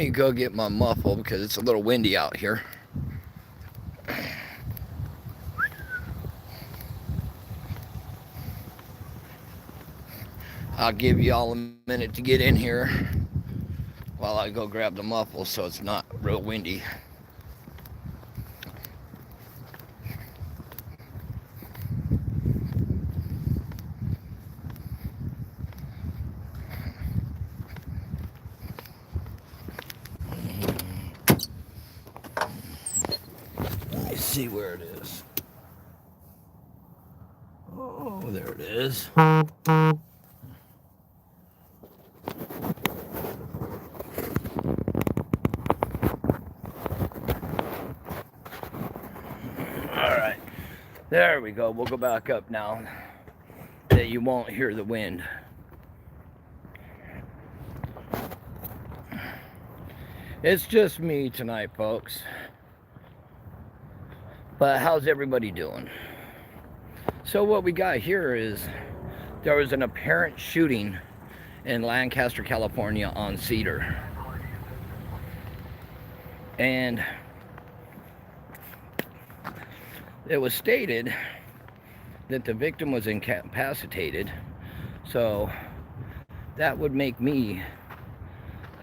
me go get my muffle because it's a little windy out here. I'll give you all a minute to get in here while I go grab the muffle so it's not real windy. Let me see where it is. Oh, there it is. All right. There we go. We'll go back up now that you won't hear the wind. It's just me tonight, folks. But how's everybody doing? So what we got here is there was an apparent shooting in Lancaster, California on Cedar. And it was stated that the victim was incapacitated. So that would make me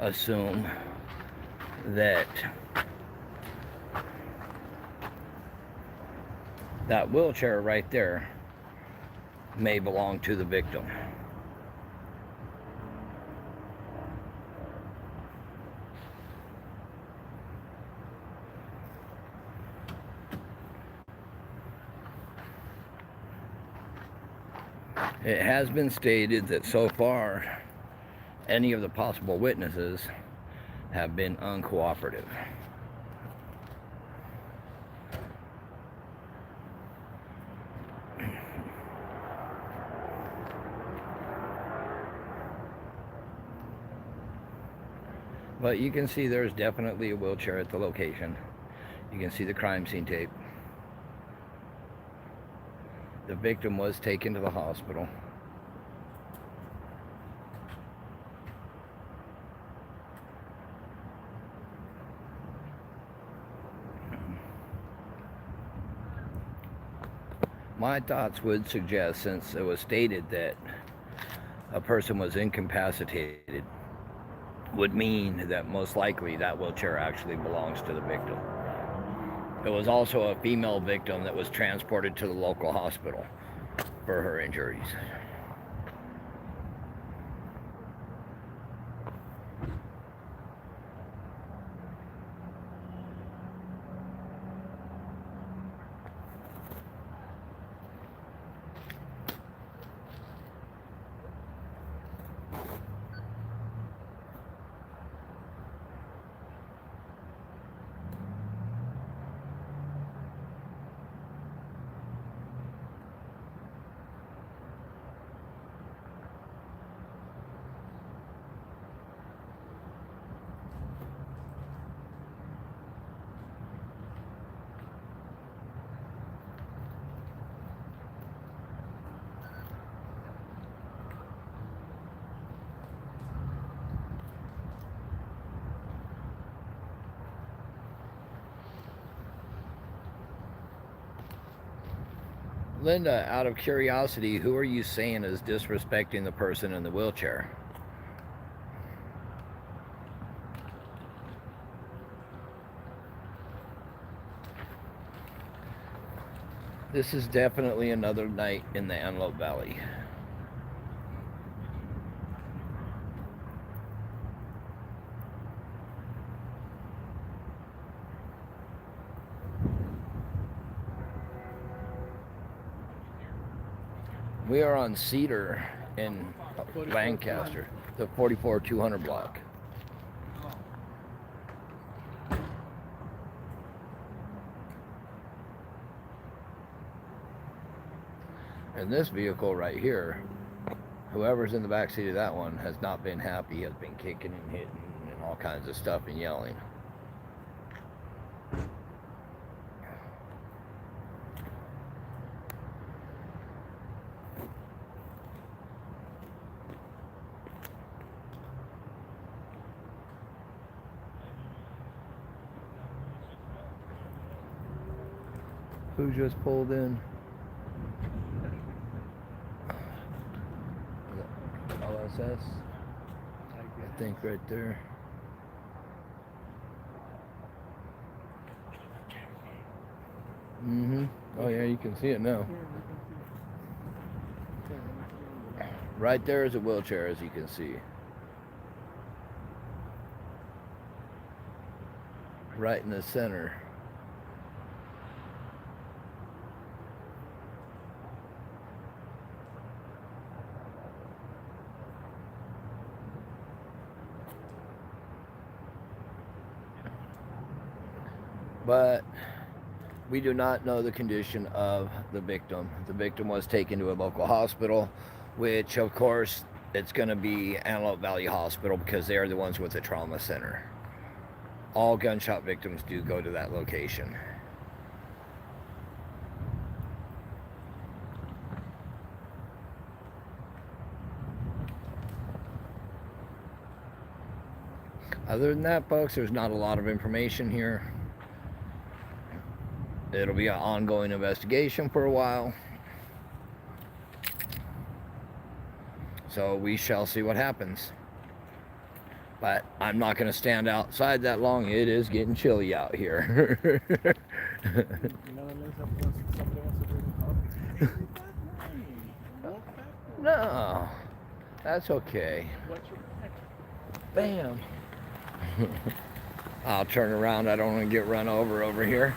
assume that that wheelchair right there may belong to the victim. It has been stated that so far, any of the possible witnesses have been uncooperative. But you can see there's definitely a wheelchair at the location. You can see the crime scene tape. The victim was taken to the hospital. My thoughts would suggest, since it was stated that a person was incapacitated, would mean that most likely that wheelchair actually belongs to the victim. There was also a female victim that was transported to the local hospital for her injuries. Linda, out of curiosity, who are you saying is disrespecting the person in the wheelchair? This is definitely another night in the Antelope Valley. We are on Cedar in Lancaster, the 44200 block. And this vehicle right here, whoever's in the back seat of that one has not been happy, has been kicking and hitting and all kinds of stuff and yelling. Who just pulled in? OSS? I think right there. Oh yeah, you can see it now. Right there is a wheelchair, as you can see. Right in the center. But we do not know the condition of the victim. The victim was taken to a local hospital, which of course it's going to be Antelope Valley Hospital because they are the ones with the trauma center. All gunshot victims do go to that location. Other than that, folks, there's not a lot of information here. It'll be an ongoing investigation for a while. So we shall see what happens. But I'm not going to stand outside that long. It is getting chilly out here. No, that's okay. Bam. I'll turn around. I don't want to get run over here.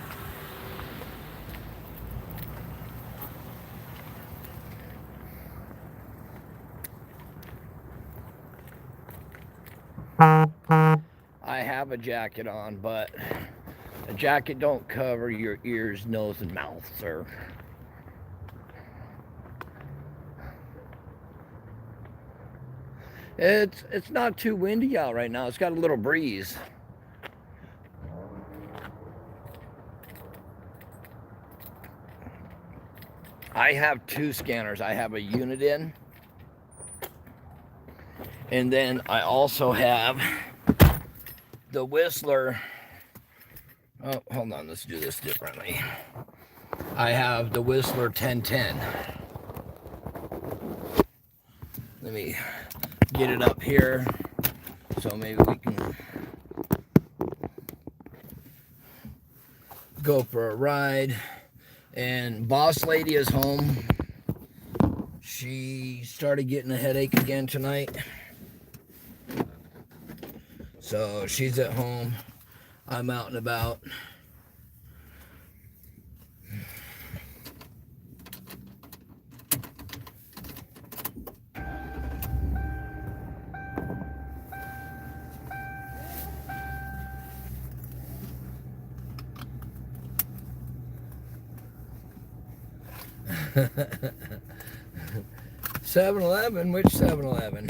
I have a jacket on, but a jacket don't cover your ears, nose, and mouth, sir. It's not too windy out right now. It's got a little breeze. I have two scanners. I have a unit in, and then I also have the Whistler. Oh, hold on. Let's do this differently. I have the Whistler 1010. Let me get it up here so maybe we can go for a ride. And boss lady is home. She started getting a headache again tonight, so she's at home. I'm out and about. (7-Eleven? Which 7-Eleven?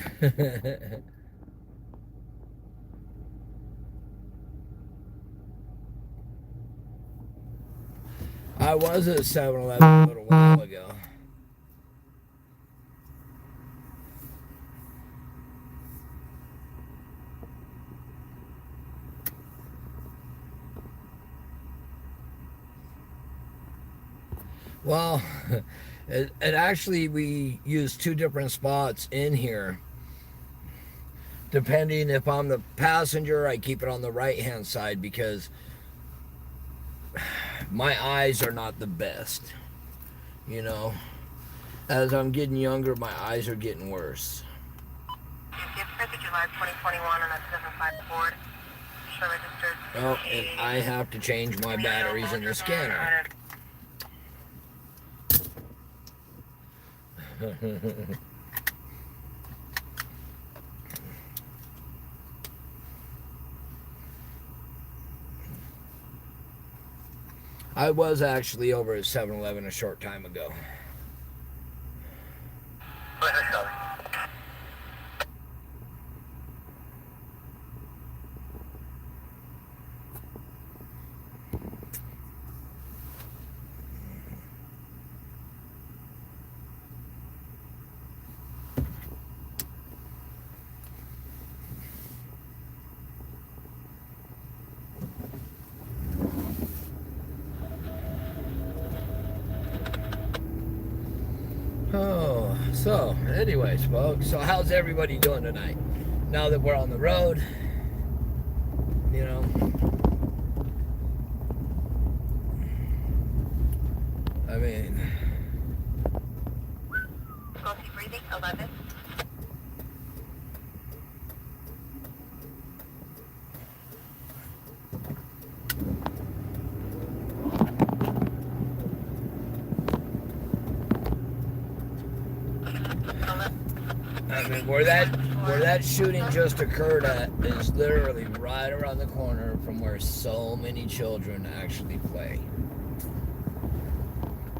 I was at 7-Eleven a little while ago. Well, it actually, we use two different spots in here. Depending if I'm the passenger, I keep it on the right-hand side because my eyes are not the best. You know, as I'm getting younger, my eyes are getting worse. July 2021 on a 75 Ford. Oh, and I have to change my batteries in the scanner. I was actually over at 7-Eleven a short time ago. So, anyways, folks, so how's everybody doing tonight? Now that we're on the road, you know, I mean, Faulty breathing, 11. where that shooting just occurred at is literally right around the corner from where so many children actually play.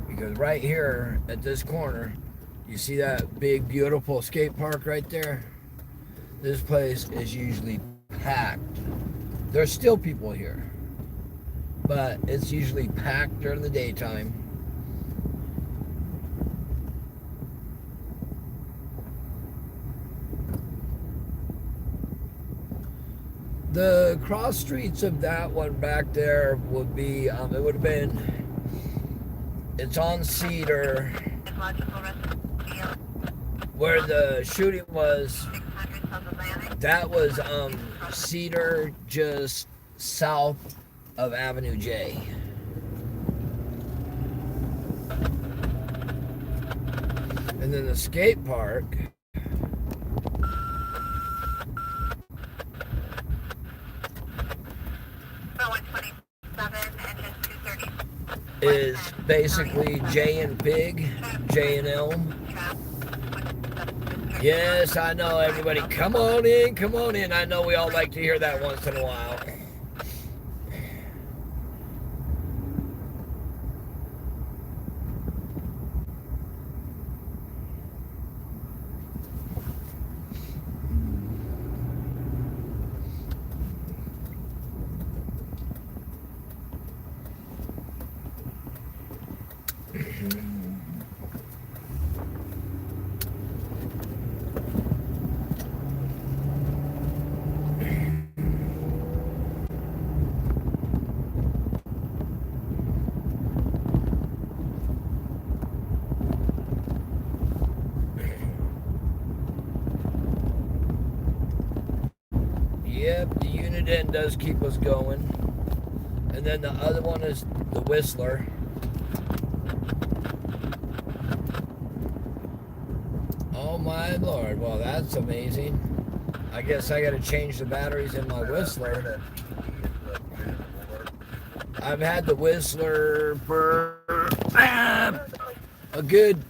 Because right here at this corner, you see that big beautiful skate park right there? This place is usually packed. There's still people here, but it's usually packed during the daytime. The cross streets of that one back there would be, it would have been, it's on Cedar, where the shooting was. That was Cedar, just south of Avenue J. And then the skate park is basically J and Pig, J and Elm. Yes, I know, everybody. Come on in, come on in. I know we all like to hear that once in a while. Yep, the unit end does keep us going. And then the other one is the Whistler. Oh my Lord, well that's amazing. I guess I gotta change the batteries in my Whistler. I've had the Whistler for a good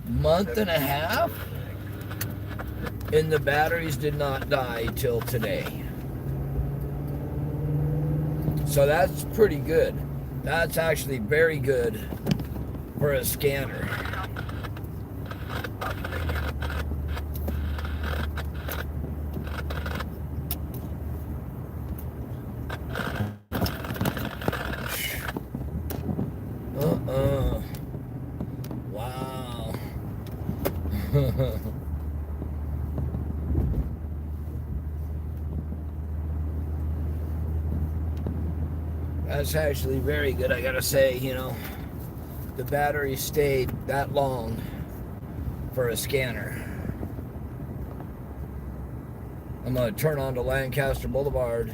month and a half, and the batteries did not die till today. So that's pretty good. That's actually very good for a scanner. Wow. That's actually very good, I gotta say, you know. The battery stayed that long for a scanner. I'm gonna turn on to Lancaster Boulevard.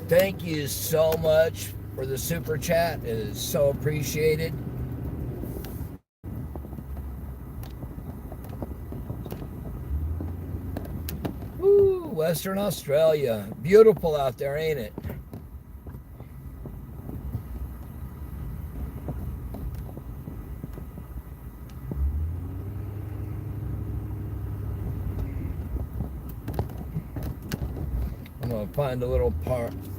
Thank you so much for the super chat. It is so appreciated. Woo, Western Australia. Beautiful out there, ain't it? I'm gonna find a little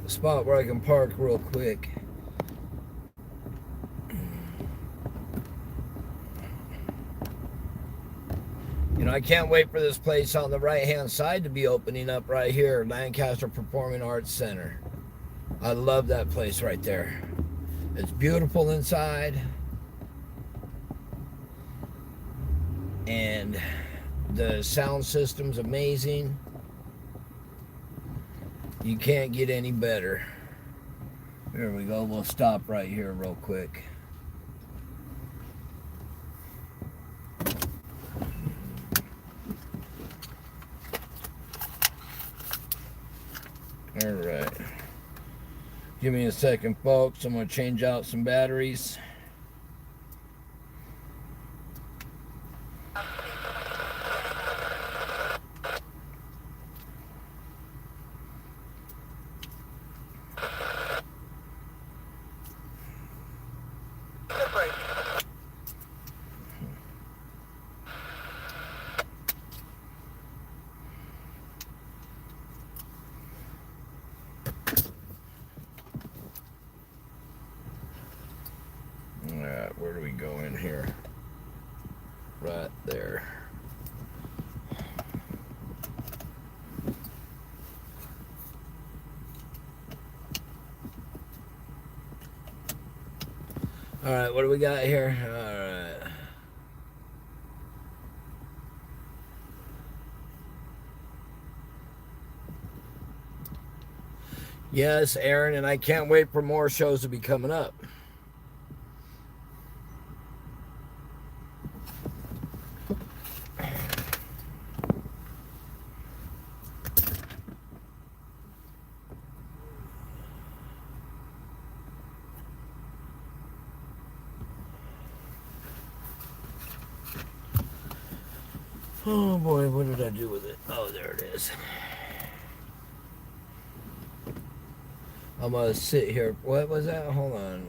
spot where I can park real quick. You know, I can't wait for this place on the right-hand side to be opening up right here, Lancaster Performing Arts Center. I love that place right there. It's beautiful inside. And the sound system's amazing. You can't get any better. There we go. We'll stop right here real quick. All right. Give me a second, folks. I'm going to change out some batteries. Alright, where do we go in here? Right there. Alright, what do we got here? Alright. Yes, Aaron, and I can't wait for more shows to be coming up. Oh boy, what did I do with it? Oh, there it is. I'm gonna sit here. What was that? Hold on.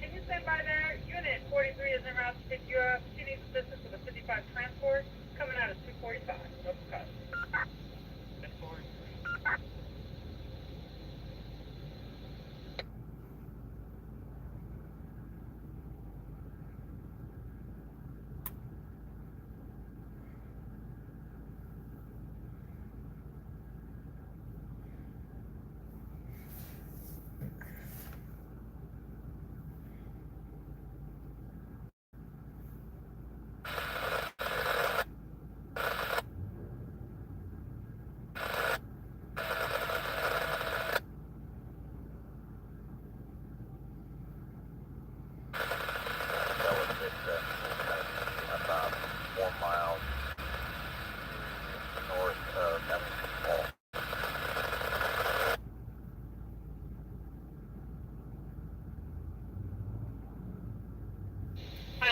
Can you stand by there? Unit 43 is en route to pick you up. She needs assistance with a 55 transport coming out of 245. No cut. About 4 miles north of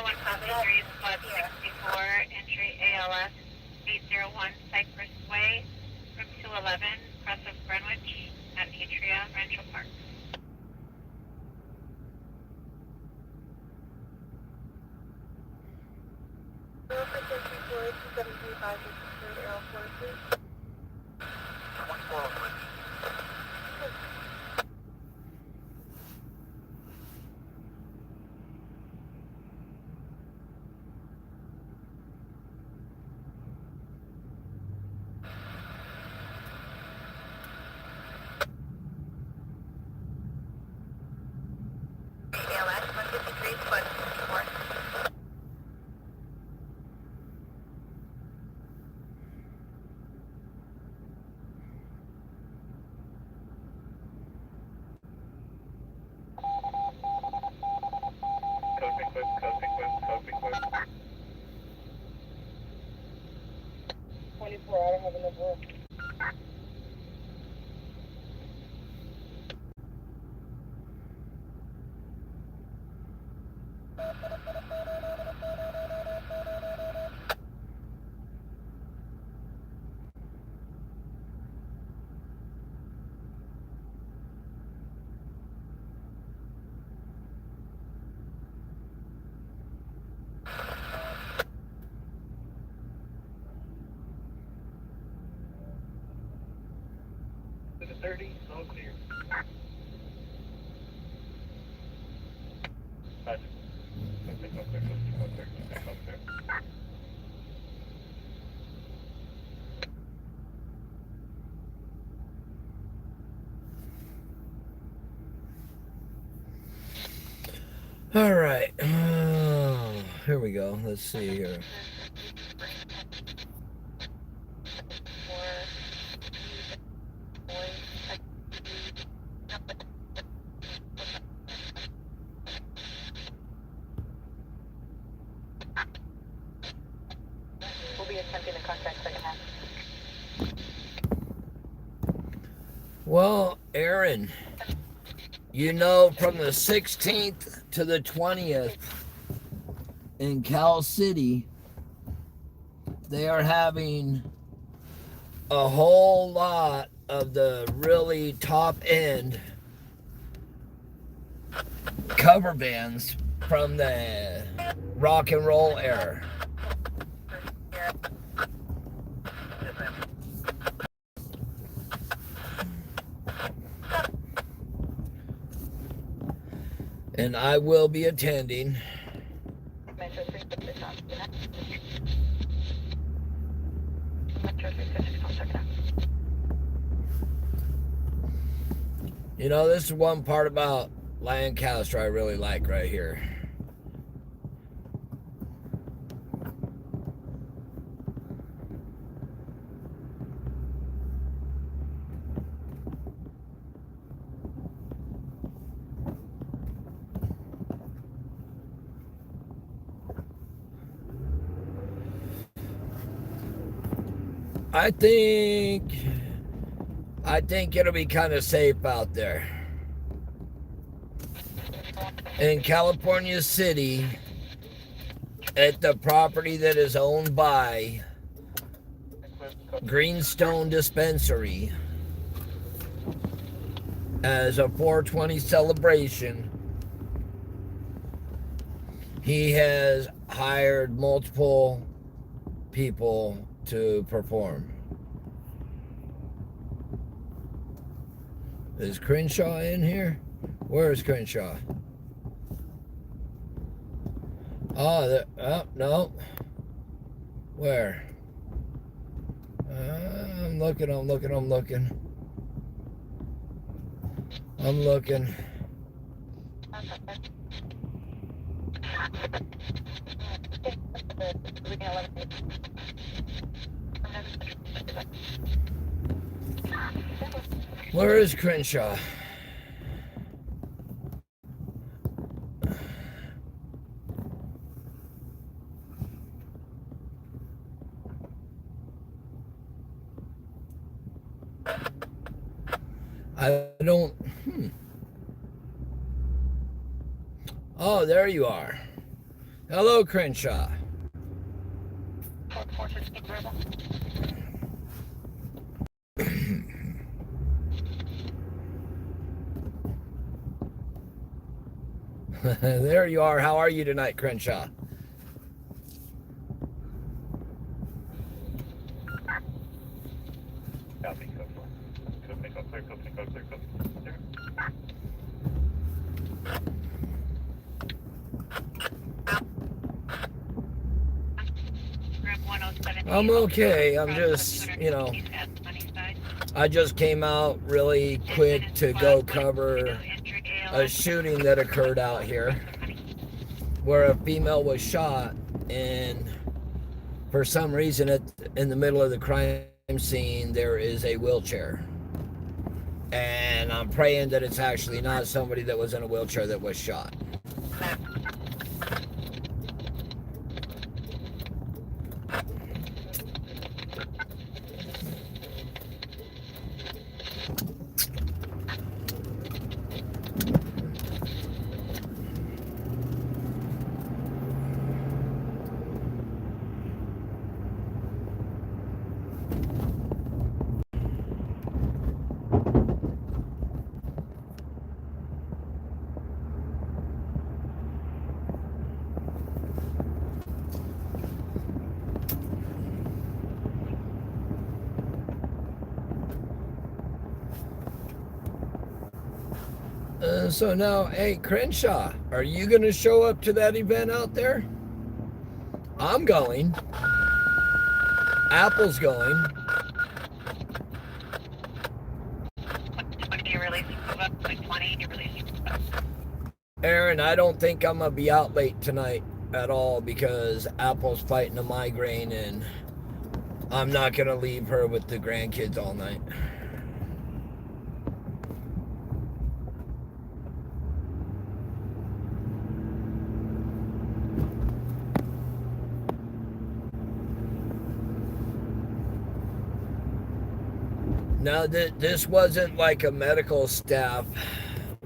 Lancaster. Three is 564, entry ALS 801 Cypress Way, room 211, crest of Greenwich at Atria Rancho Park. I don't have enough room. To the 30, all clear. Gotcha. Okay, go clear, go clear, go clear. All right. Here we go. Let's see here. We'll be attempting to contact second half. Well, Aaron, you know, from the 16th to the 20th in Cal City, they are having a whole lot of the really top end cover bands from the rock and roll era. And I will be attending. Metro 366 on second half. Metro 366 on second half. You know, this is one part about Lancaster I really like right here. I think it'll be kind of safe out there. In California City, at the property that is owned by Greenstone Dispensary, as a 420 celebration, he has hired multiple people to perform. Is Crenshaw in here? Where is Crenshaw? Oh, no. Where? I'm looking. Where is Crenshaw? I don't. Oh, there you are. Hello, Crenshaw. There you are. How are you tonight, Crenshaw? Copy, go for it. Go clear. I'm okay. I'm just, I just came out really quick to go cover a shooting that occurred out here where a female was shot, and for some reason in the middle of the crime scene there is a wheelchair, and I'm praying that it's actually not somebody that was in a wheelchair that was shot. So now, hey, Crenshaw, are you going to show up to that event out there? I'm going. Apple's going. 20 release, 20 release. Aaron, I don't think I'm going to be out late tonight at all because Apple's fighting a migraine and I'm not going to leave her with the grandkids all night. Now, this wasn't like a medical staff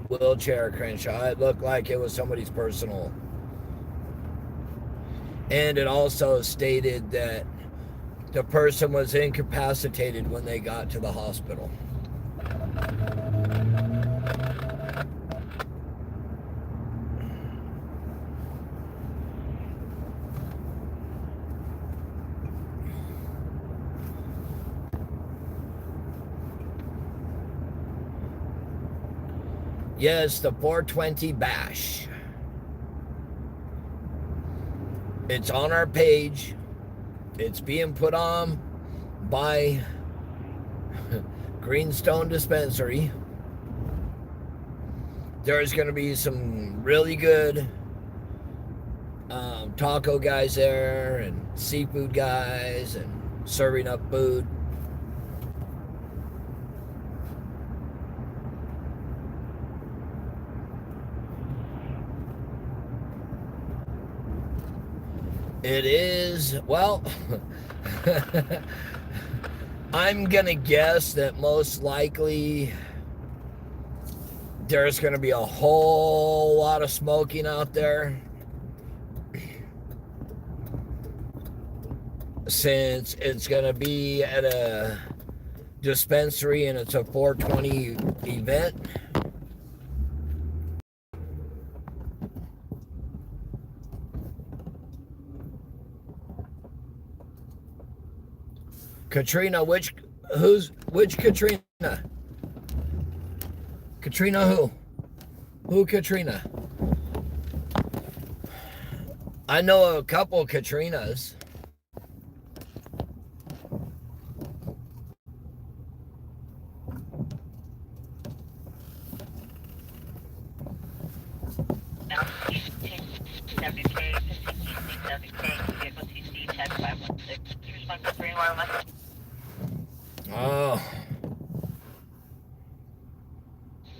wheelchair, Crenshaw. It looked like it was somebody's personal. And it also stated that the person was incapacitated when they got to the hospital. Yes, the 420 bash. It's on our page. It's being put on by Greenstone Dispensary. There's going to be some really good taco guys there and seafood guys and serving up food. It is, well, I'm going to guess that most likely there's going to be a whole lot of smoking out there. Since it's going to be at a dispensary and it's a 420 event. Katrina, which Katrina? Katrina who? Who Katrina? I know a couple Katrinas. Oh.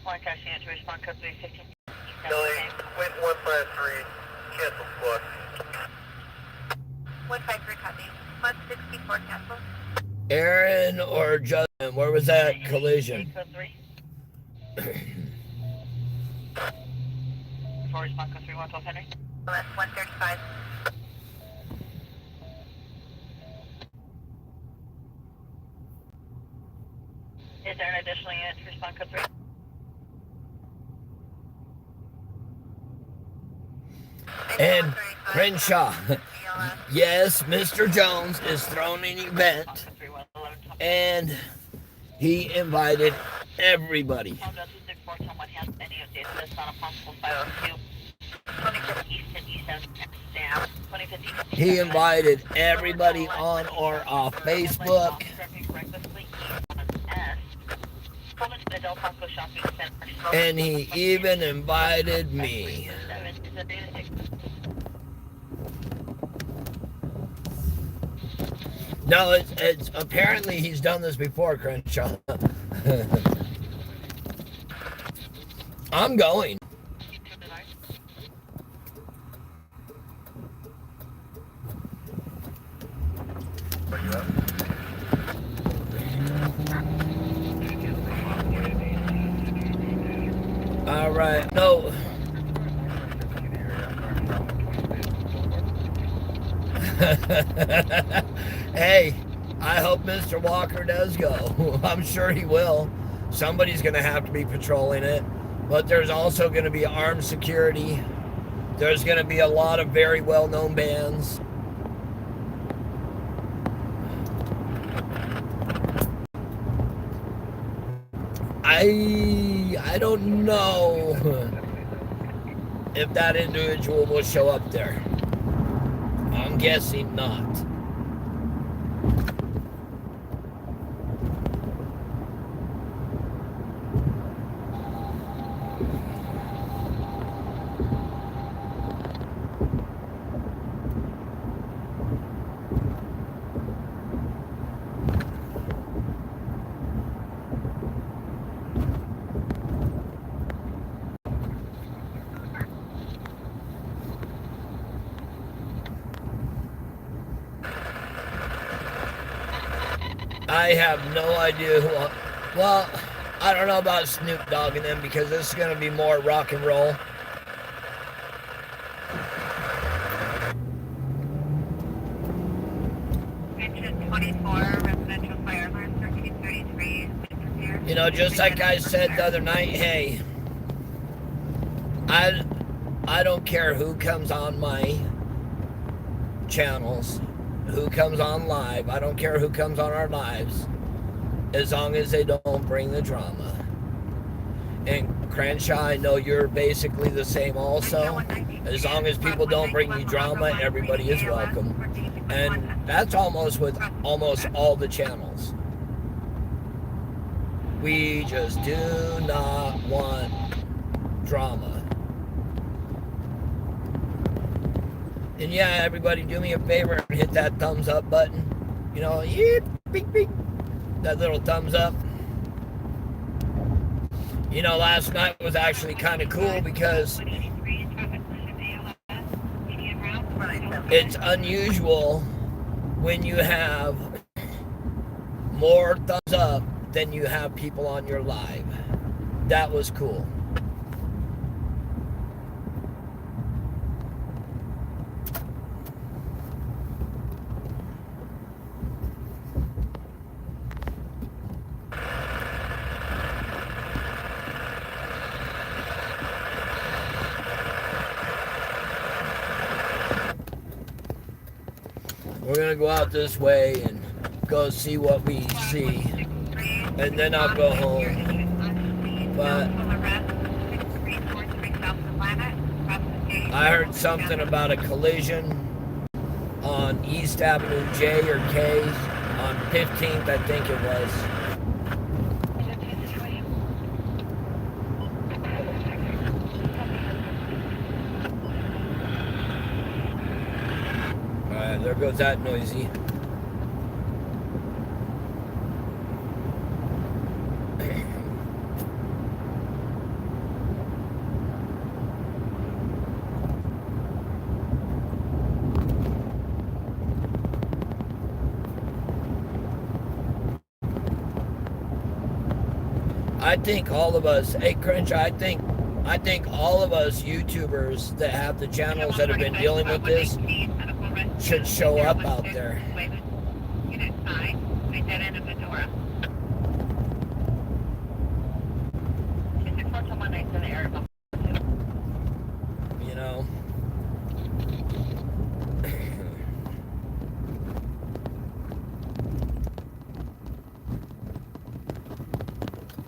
Lancaster, answer response code 315. Billy, Quint 153, cancel plus. 153 copy. 164 cancel. Aaron or Justin, where was that collision? Code 3. Before response code 3112 Henry. That's 135. Is there an additional unit to response code 3? And Crenshaw, yes, Mr. Jones is throwing an event, and he invited everybody. He invited everybody on or off Facebook. And he even invited me. No, it's apparently he's done this before, Crenshaw. I'm going. Where you at? All right. No. Hey, I hope Mr. Walker does go. I'm sure he will. Somebody's going to have to be patrolling it. But there's also going to be armed security. There's going to be a lot of very well-known bands. I see, I don't know if that individual will show up there. I'm guessing not. I have no idea who. Well, I don't know about Snoop Dogg and them because this is going to be more rock and roll. Engine 24, residential fire alarm 1333. You know, just like I said the other night, hey, I don't care who comes on my channels, who comes on live. I don't care who comes on our lives, as long as they don't bring the drama. And Crenshaw, I know you're basically the same also. As long as people don't bring you drama, everybody is welcome. And that's almost with almost all the channels. We just do not want drama. And yeah, everybody do me a favor and hit that thumbs up button. You know, yip, beep, beep. That little thumbs up. You know, last night was actually kind of cool because it's unusual when you have more thumbs up than you have people on your live. That was cool. We're going to go out this way and go see what we see. And then I'll go home. But I heard something about a collision on East Avenue J or K on 15th, I think it was. Alright, there goes that noisy. I think all of us, hey Crenshaw, I think all of us YouTubers that have the channels that have been dealing with this should show up out there. You know.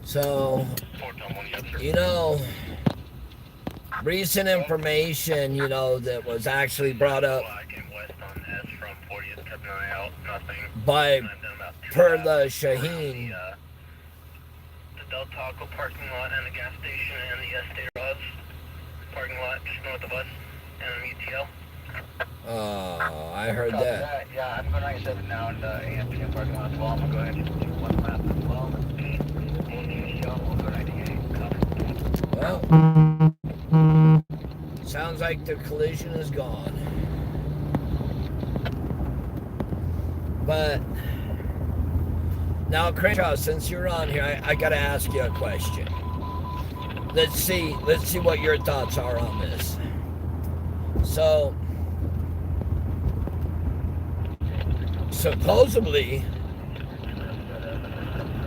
So, you know, recent information, you know, that was actually brought up by Perla Shaheen. The Del Taco parking lot and the gas station and the Estee Ross parking lot just north of us and UTL. Oh, I heard that. Yeah, I'm going 97 now in the AMPM parking lot as well. I'm going to go ahead and do one lap as well. We'll go 98. Well, sounds like the collision is gone. But now, Crenshaw, since you're on here, I gotta ask you a question. Let's see what your thoughts are on this. So, supposedly,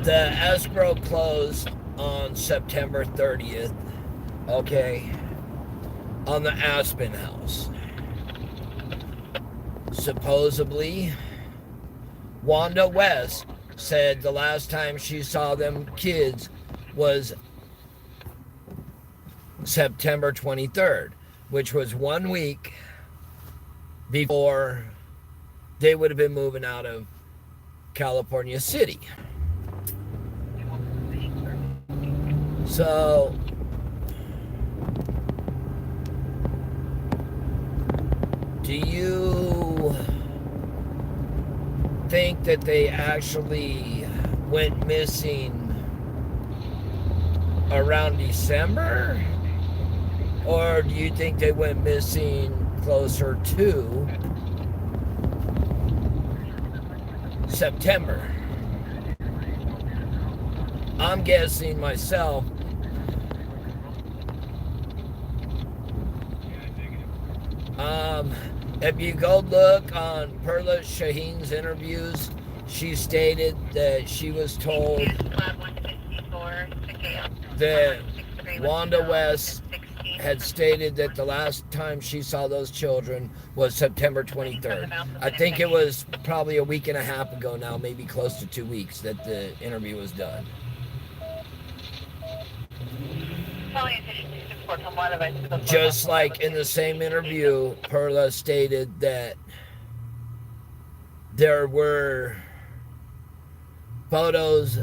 the escrow closed on September 30th, okay, on the Aspen house. Supposedly, Wanda West said the last time she saw them kids was September 23rd, which was 1 week before they would have been moving out of California City. So do you think that they actually went missing around December? Or do you think they went missing closer to September? I'm guessing myself if you go look on Perla Shaheen's interviews, she stated that she was told that Wanda West had stated that the last time she saw those children was September 23rd. I think it was probably a week and a half ago now, maybe close to 2 weeks that the interview was done. Just like in the same interview, Perla stated that there were photos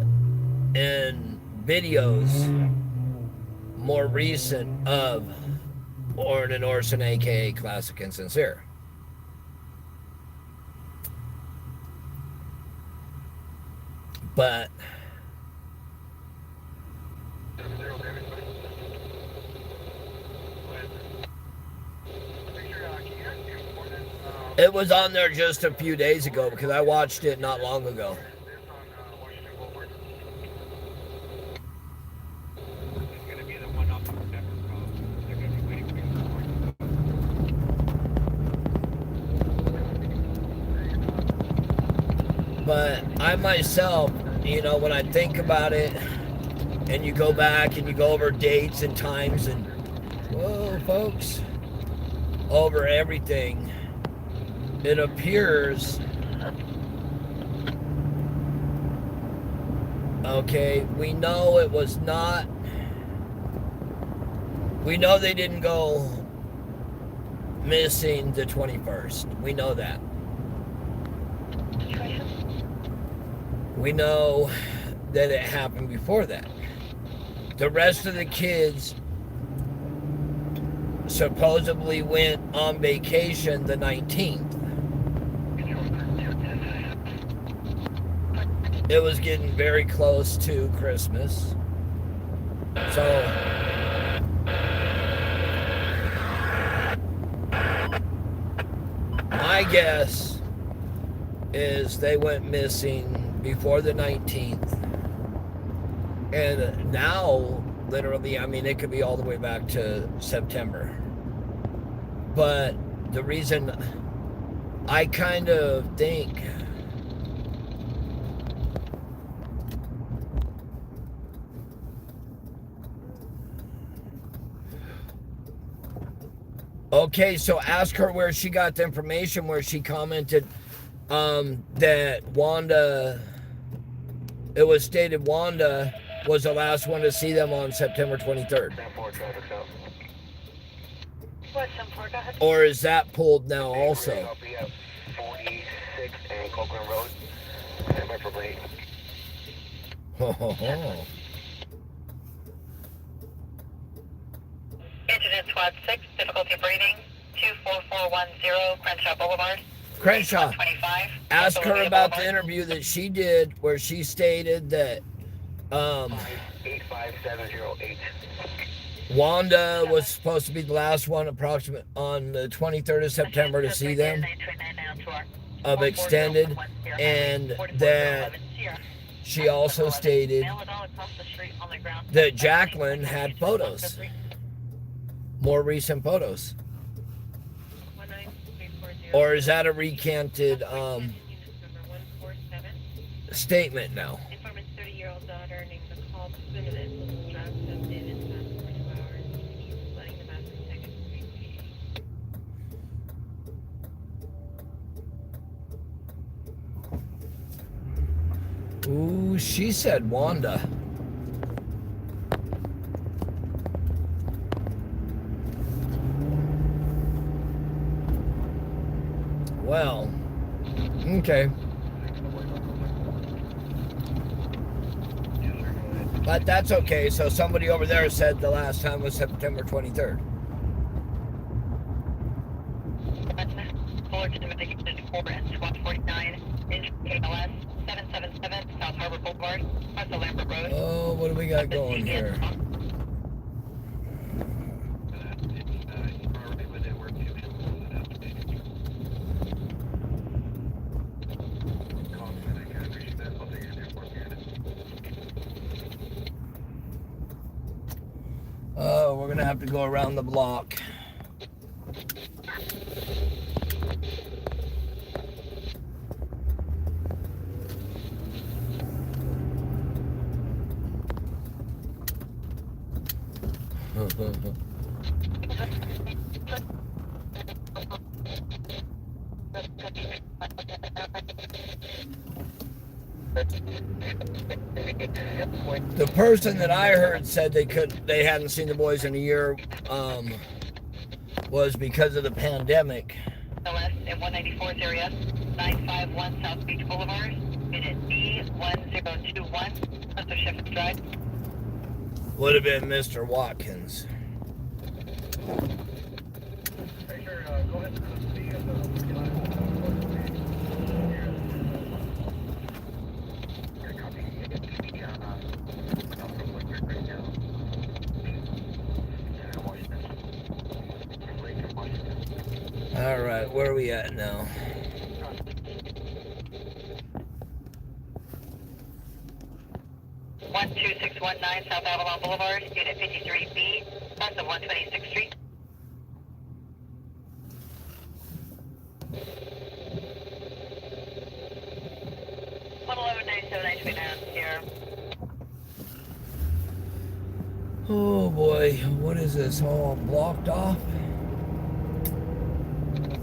and videos more recent of Orrin and Orson, aka Classic and Sincere. But it was on there just a few days ago because I watched it not long ago. But I myself, when I think about it, and you go back and you go over dates and times and, whoa, folks, over everything, it appears, okay, we know it was not, we know they didn't go missing the 21st. We know that. We know that it happened before that. The rest of the kids supposedly went on vacation the 19th. It was getting very close to Christmas. So my guess is they went missing before the 19th. And now, literally, it could be all the way back to September. But the reason I kind of think okay, so ask her where she got the information where she commented that Wanda, it was stated Wanda was the last one to see them on September 23rd. Or is that pulled now also? 46 and Copeland Road. Incident Squad 6, difficulty breathing, 24410 Crenshaw Boulevard. Crenshaw, ask her about the interview that she did where she stated that 85708. Wanda was supposed to be the last one approximate on the 23rd of September to see them of extended, and that she also stated that Jacqueline had photos, more recent photos. Or is that a recanted statement now? Informant's 30-year-old daughter named Nicole Spinnerman dropped them in the past 42 hours. He's letting them out the second street. Ooh, she said Wanda. Okay. But that's okay. So somebody over there said the last time was September 23rd. Fullerton Mitigation 4 and 1249, inch KLS 777 South Harbor Boulevard, west of Lambert Road. Oh, what do we got going here? Oh, we're gonna have to go around the block. The person that I heard said they hadn't seen the boys in a year, was because of the pandemic. LS in 194's area, 951 South Beach Boulevard, unit B1021, west of Shepherd's Drive. Would have been Mr. Watkins. Hey, sure, go ahead and see if All right, where are we at now? One 2619 South Avalon Boulevard, unit 53B, west of 126th Street. Here. Oh boy, what is this? All blocked off?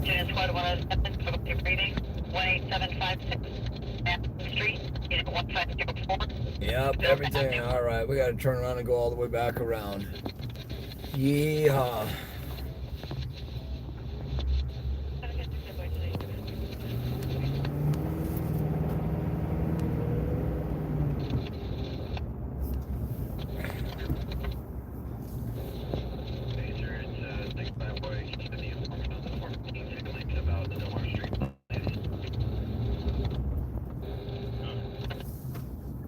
Unit Squad 107, public reading, 18756, Madison Street, unit 1504. Yep, everything. All right, we got to turn around and go all the way back around. Yeehaw.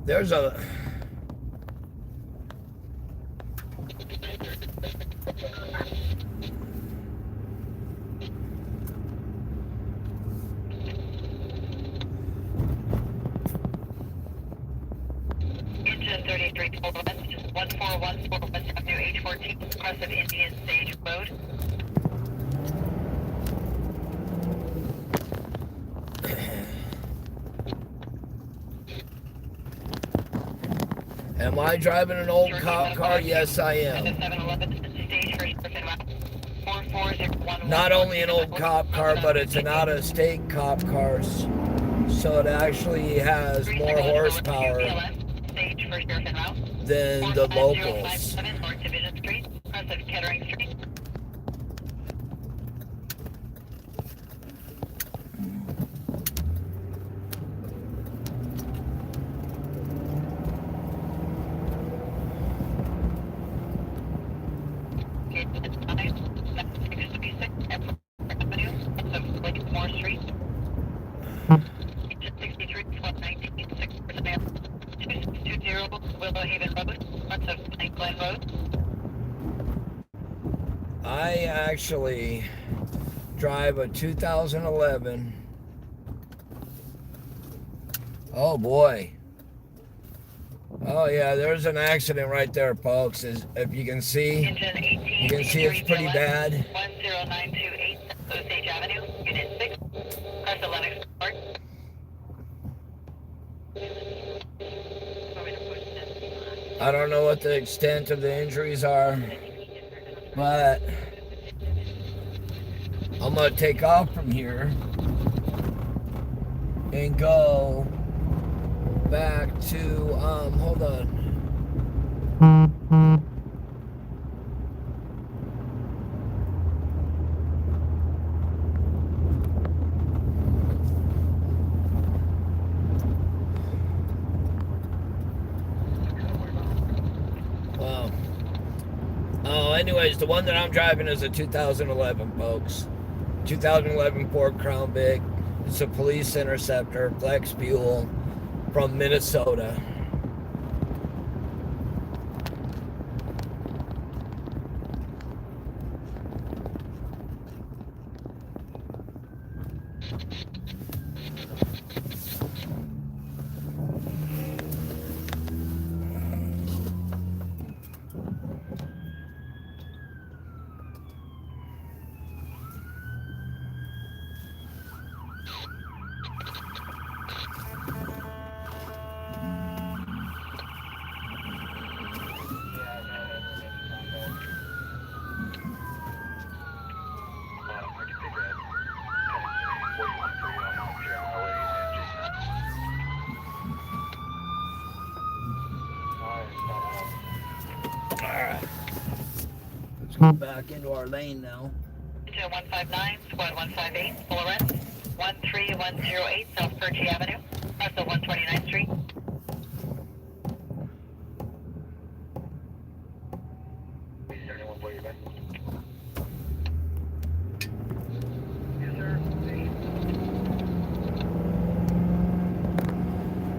There's a... Engine 33 West, 1414 West Avenue, H14, crest of Indian Stage Road. Am I driving an old cop car? Yes, I am. Not only an old cop car, but it's an out-of-state cop car, so it actually has more horsepower than the locals. I actually drive a 2011. Oh boy. Oh yeah, there's an accident right there, folks. If you can see, you can see it's pretty bad. 10928 Osage Avenue, Unit 6, Crest of Lennox Park. I don't know what the extent of the injuries are, but I'm gonna take off from here and go back to, hold on. anyways, the one that I'm driving is a 2011, folks. 2011 Ford Crown Vic. It's a police interceptor, flex fuel from Minnesota. Alright. Let's go back into our lane now. 159, squad 158, full arrest. 13108 South Percy Avenue, also 129th Street.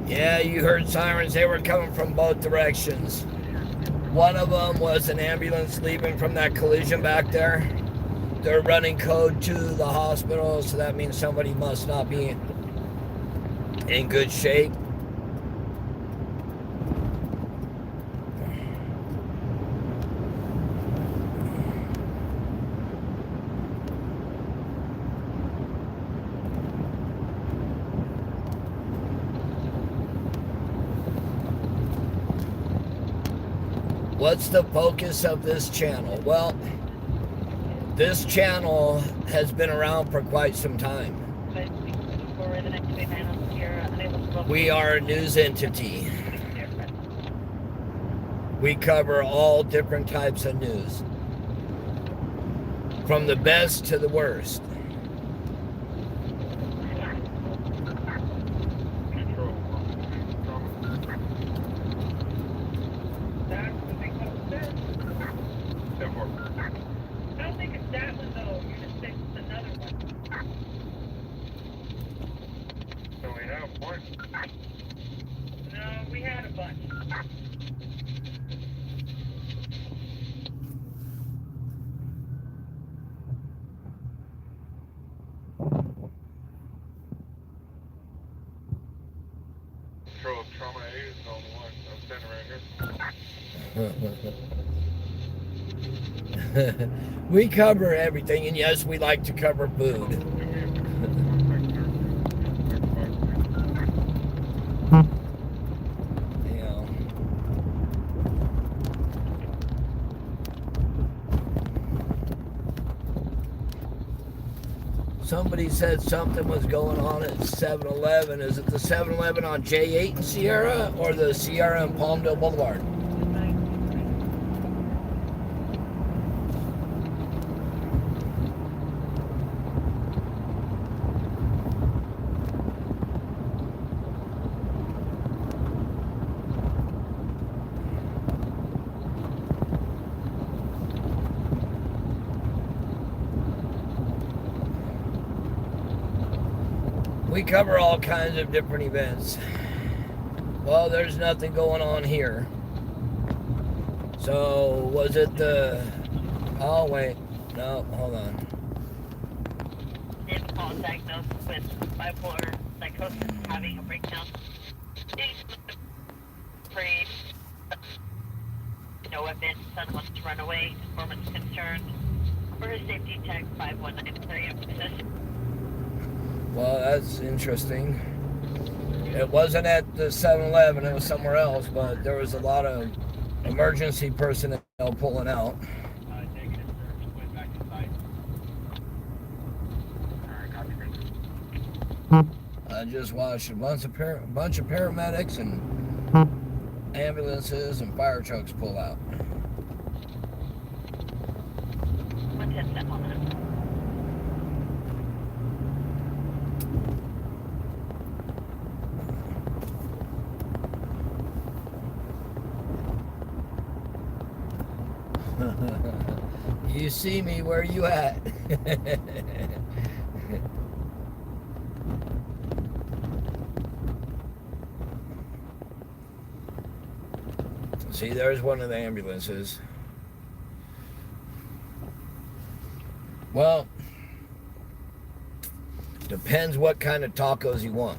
Yeah, you heard sirens. They were coming from both directions. One of them was an ambulance leaving from that collision back there. They're running code to the hospital, so that means somebody must not be in good shape. What's the focus of this channel? Well, this channel has been around for quite some time. We are a news entity. We cover all different types of news, from the best to the worst. I don't think it's that one though. You just said it's another one. So we have one. No, we had a bunch. Control trauma A is the only one. I'm standing right here. We cover everything, and yes, we like to cover food. You know. Somebody said something was going on at 7-Eleven. Is it the 7-Eleven on J8 in Sierra or the Sierra and Palmdale Boulevard? We cover all kinds of different events. Well, there's nothing going on here. So, was it the... Oh, wait. No, hold on. Call diagnosed with bipolar psychosis, having a breakdown. Free. No weapon. Son wants to run away. Informant's concerned. For his safety tag 5193 in possession. Well, that's interesting. It wasn't at the 7-Eleven, it was somewhere else, but there was a lot of emergency personnel pulling out. Negative, sir. Just went back inside. Alright, copy. I just watched a bunch of paramedics and ambulances and fire trucks pull out. 110 step on that. You see me, where you at? See, there's one of the ambulances. Well, depends what kind of tacos you want.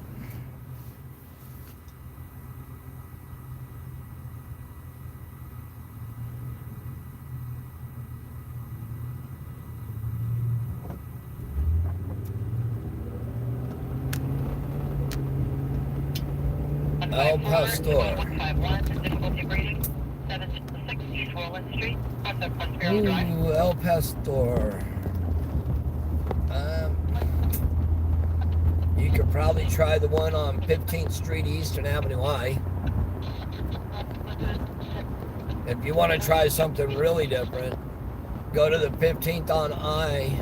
El Pastor. 151, difficulty breathing. 766 East Roland Street, north of Prospero Drive. Ooh, El Pastor. You could probably try the one on 15th Street East and Avenue I. If you want to try something really different, go to the 15th on I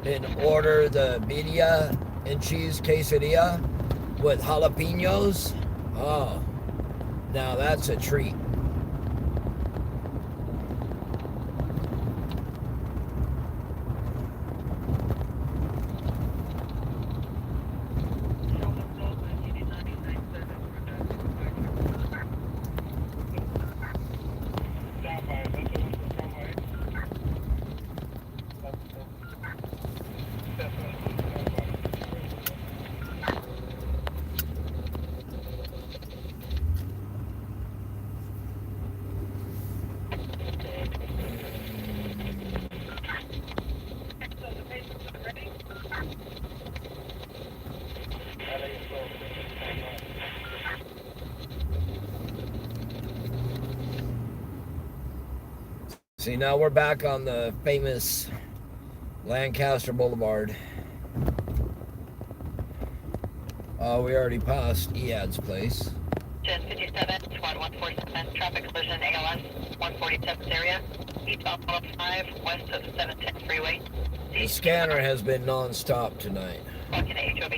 and order the birria and cheese quesadilla with jalapenos. Oh, now that's a treat. See, now we're back on the famous Lancaster Boulevard. We already passed Ead's place. 1057, squad 147, traffic collision ALS 147 area, eastbound 105, west of 710 freeway. The scanner has been non-stop tonight. Walking to HOV.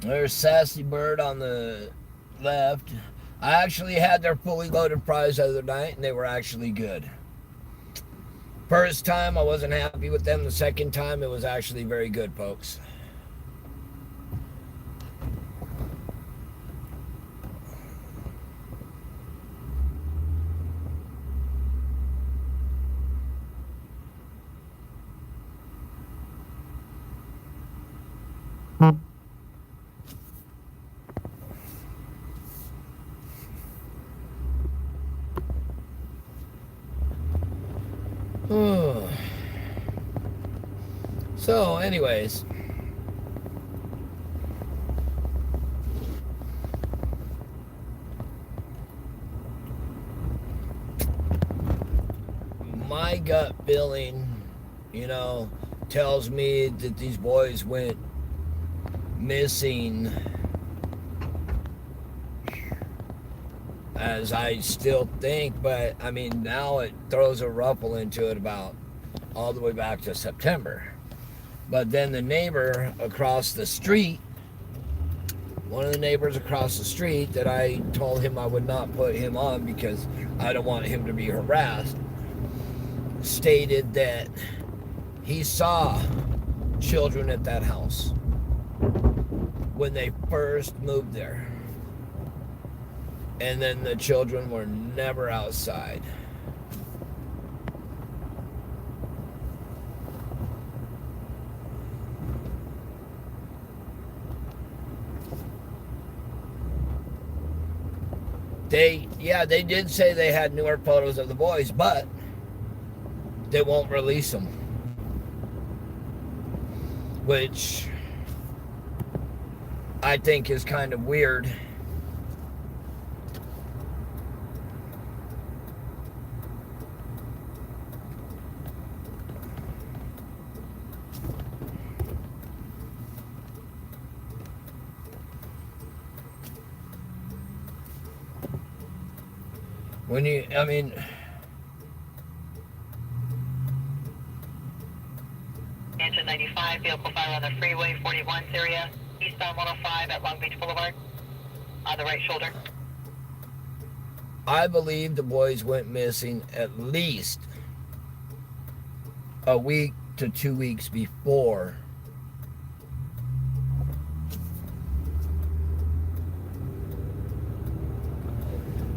There's Sassy Bird on the left. I actually had their fully loaded fries the other night, and they were actually good. First time, I wasn't happy with them. The second time, it was actually very good, folks. So, anyways, my gut feeling, tells me that these boys went missing, as I still think, but I mean, now it throws a ruffle into it about all the way back to September. But then the neighbor across the street, one of the neighbors across the street that I told him I would not put him on because I don't want him to be harassed, stated that he saw children at that house when they first moved there. And then the children were never outside. They did say they had newer photos of the boys, but they won't release them. Which I think is kind of weird. When you, I mean, Engine 95, vehicle fire on the freeway, 41 area, eastbound 105 at Long Beach Boulevard, on the right shoulder. I believe the boys went missing at least a week to 2 weeks before.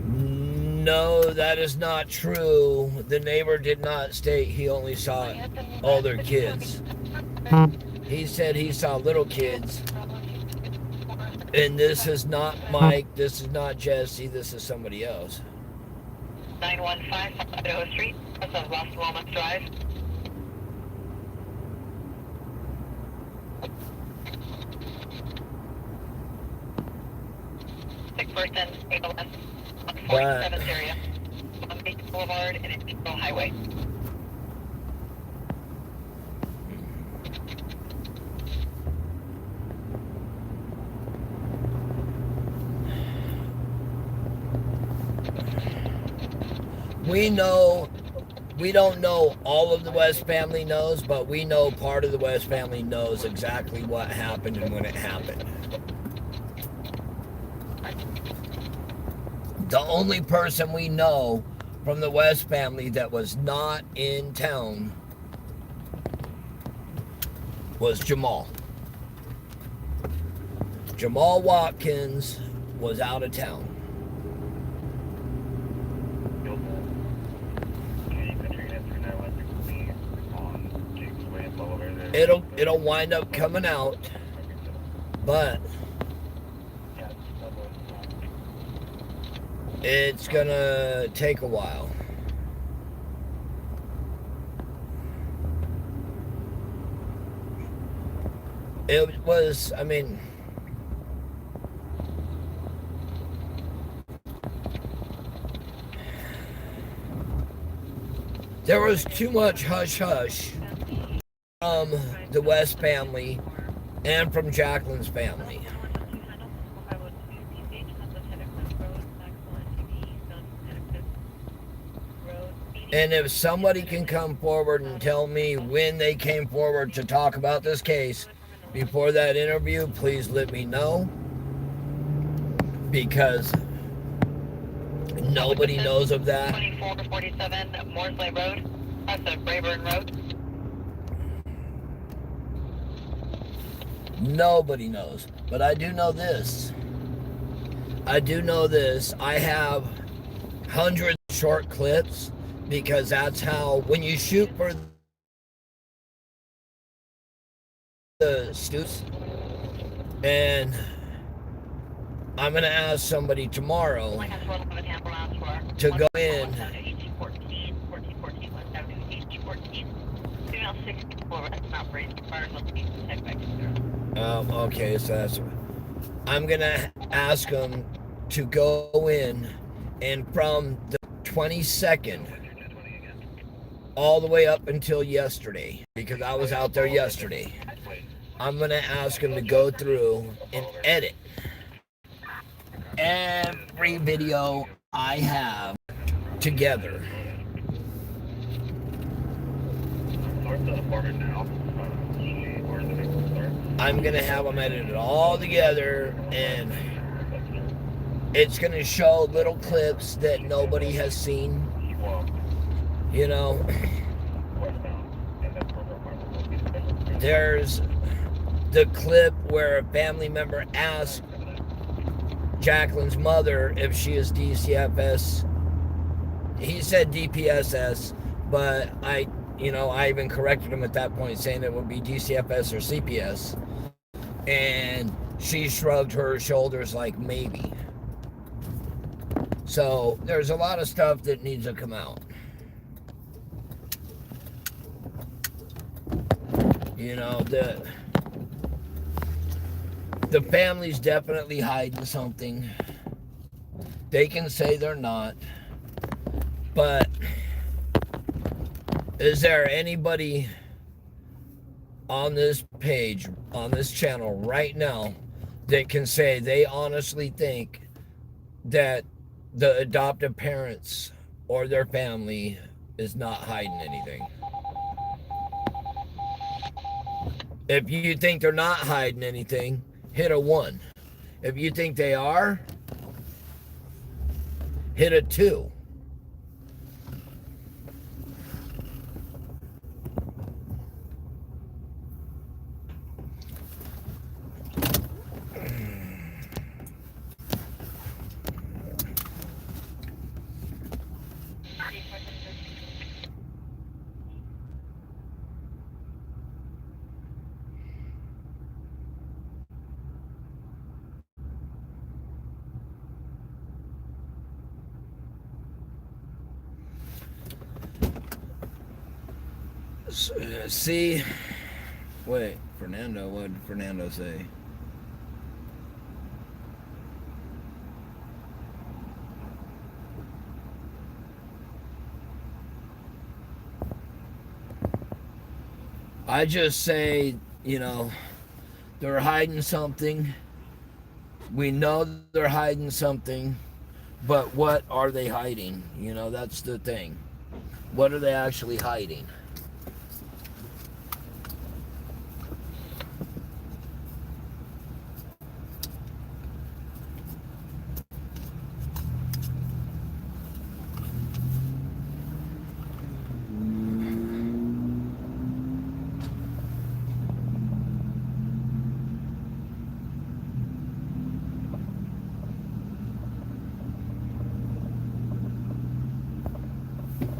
No, that is not true. The neighbor did not state he only saw older kids. He said he saw little kids. And this is not Mike, this is not Jesse, this is somebody else. 915 Idaho Street, that's on Los Lomas Drive. Sick person, ALS, on 47th area, Long Beach Boulevard and Imperial Highway. We don't know all of the West family knows, but we know part of the West family knows exactly what happened and when it happened. The only person we know from the West family that was not in town was Jamal. Jamal Watkins was out of town. It'll wind up coming out, but it's gonna take a while. It was, I mean, there was too much hush-hush from the West family and from Jacqueline's family. And if somebody can come forward and tell me when they came forward to talk about this case before that interview, please let me know. Because nobody knows of that. 2447 Morsley Road, that's a Rayburn Road. Nobody knows. But I do know this. I have hundreds of short clips because that's how, when you shoot for the students, and I'm going to ask somebody tomorrow to go in. Okay, so that's. I'm gonna ask them to go in, and from the 22nd all the way up until yesterday, because I was out there yesterday, I'm gonna ask them to go through and edit every video I have together. I'm gonna have them edited all together, and it's gonna show little clips that nobody has seen. You know, there's the clip where a family member asked Jacqueline's mother if she is DCFS. He said DPSS, but I even corrected him at that point, saying it would be DCFS or CPS. And she shrugged her shoulders like maybe. So there's a lot of stuff that needs to come out. You know, the family's definitely hiding something. They can say they're not. But is there anybody on this page, on this channel right now, that can say they honestly think that the adoptive parents or their family is not hiding anything. If you think they're not hiding anything, hit a 1. If you think they are, hit a 2. See, wait, Fernando, what did Fernando say? I just say, they're hiding something. We know they're hiding something, but what are they hiding? That's the thing. What are they actually hiding?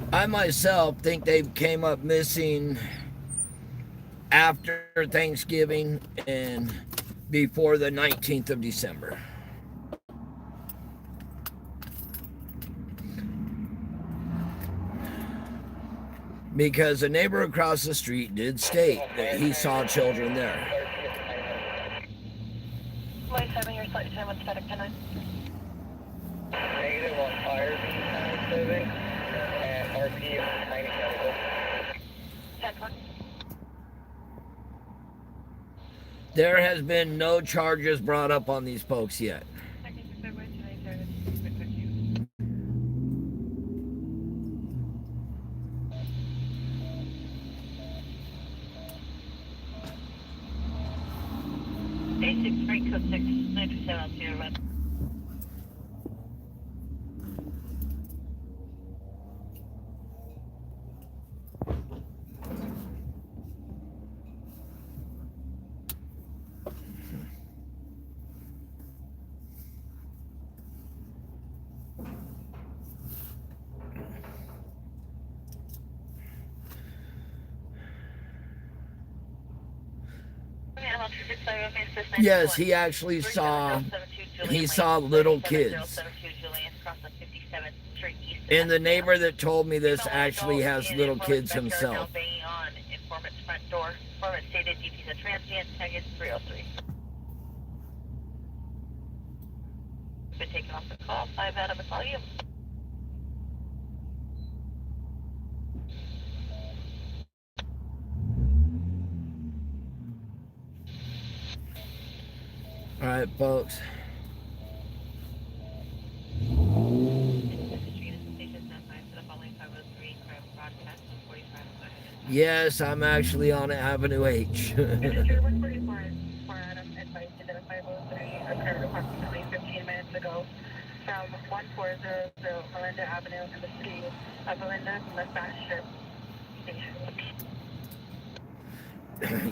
I myself think they came up missing after Thanksgiving and before the 19th of December. Because a neighbor across the street did state that he saw children there. Light 7, your slight time on static 10-9. Negative on fire being serving and RP of 90 chemical. 10-1. There has been no charges brought up on these folks yet. A6, Frank Code 6, 927 on Sierra Red. Yes, he actually saw little kids. And the neighbor that told me this actually has little kids himself. Informant's front door. Informant stated DP's a transient. Tag is 303. Been taken off the call. 5 Adam, it's all you. All right, folks. Yes, I'm actually on Avenue H. Industry 144 Adam advised you that a 503 occurred approximately 15 minutes ago from 1400 Melinda Avenue in the city of Melinda, Lancaster station.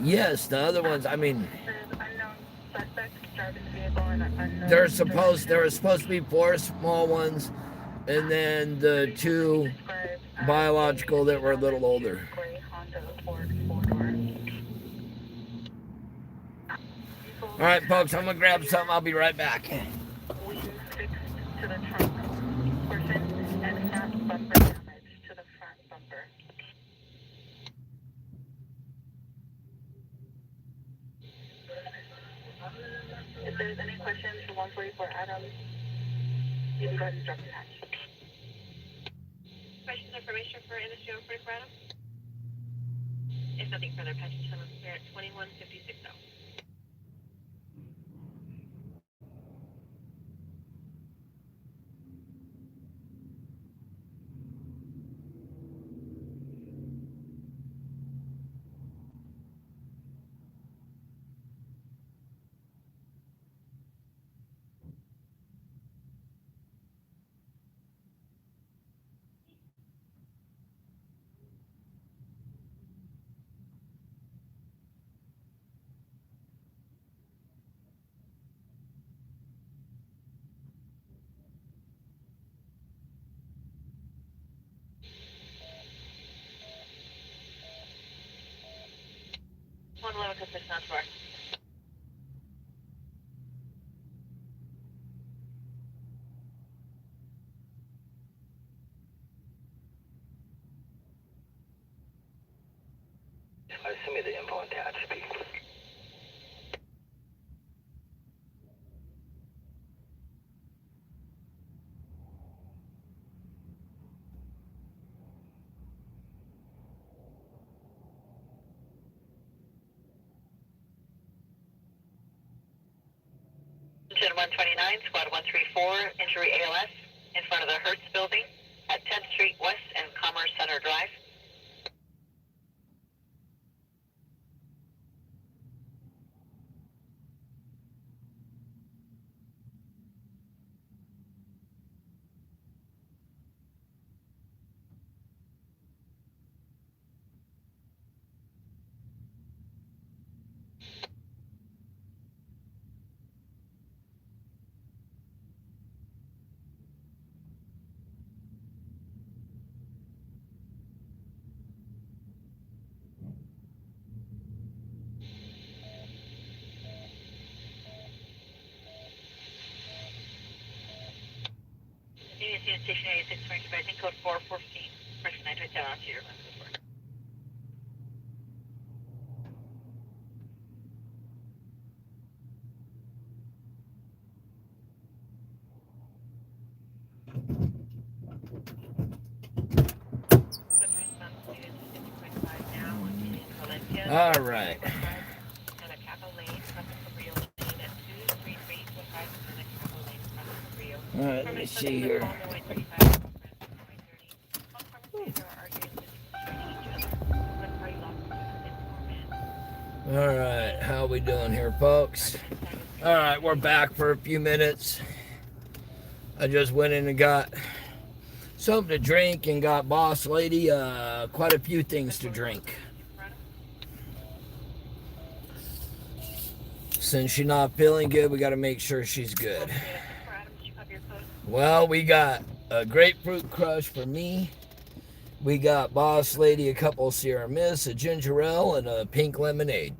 Yes, the other ones, I mean, There's unknown suspects driving the vehicle in an unknown there were supposed to be 4 small ones, and then the 2 biological that were a little older. All right, folks, I'm gonna grab something. I'll be right back. Wheels fixed to the trunk portion and front bumper damage to the front bumper. If there's any questions for 144 Adam, you can go ahead and drop your hatch. Questions, information for industry 144 Adam? If nothing further, passage time of clear at 21:56 now. 11 position on shore. Send me the info on that speed. Engine 129, squad 134, injury ALS, in front of the Hertz building at 10th Street West and Commerce Center Drive. Union Station 86, advising code 414, person 927 onto your left. All right. All right, let me see here. All right, how we doing here, folks? All right, we're back for a few minutes. I just went in and got something to drink and got boss lady quite a few things to drink. Since she's not feeling good, we got to make sure she's good. Well, we got a grapefruit crush for me. We got boss lady a couple Sierra Mist, a ginger ale, and a pink lemonade.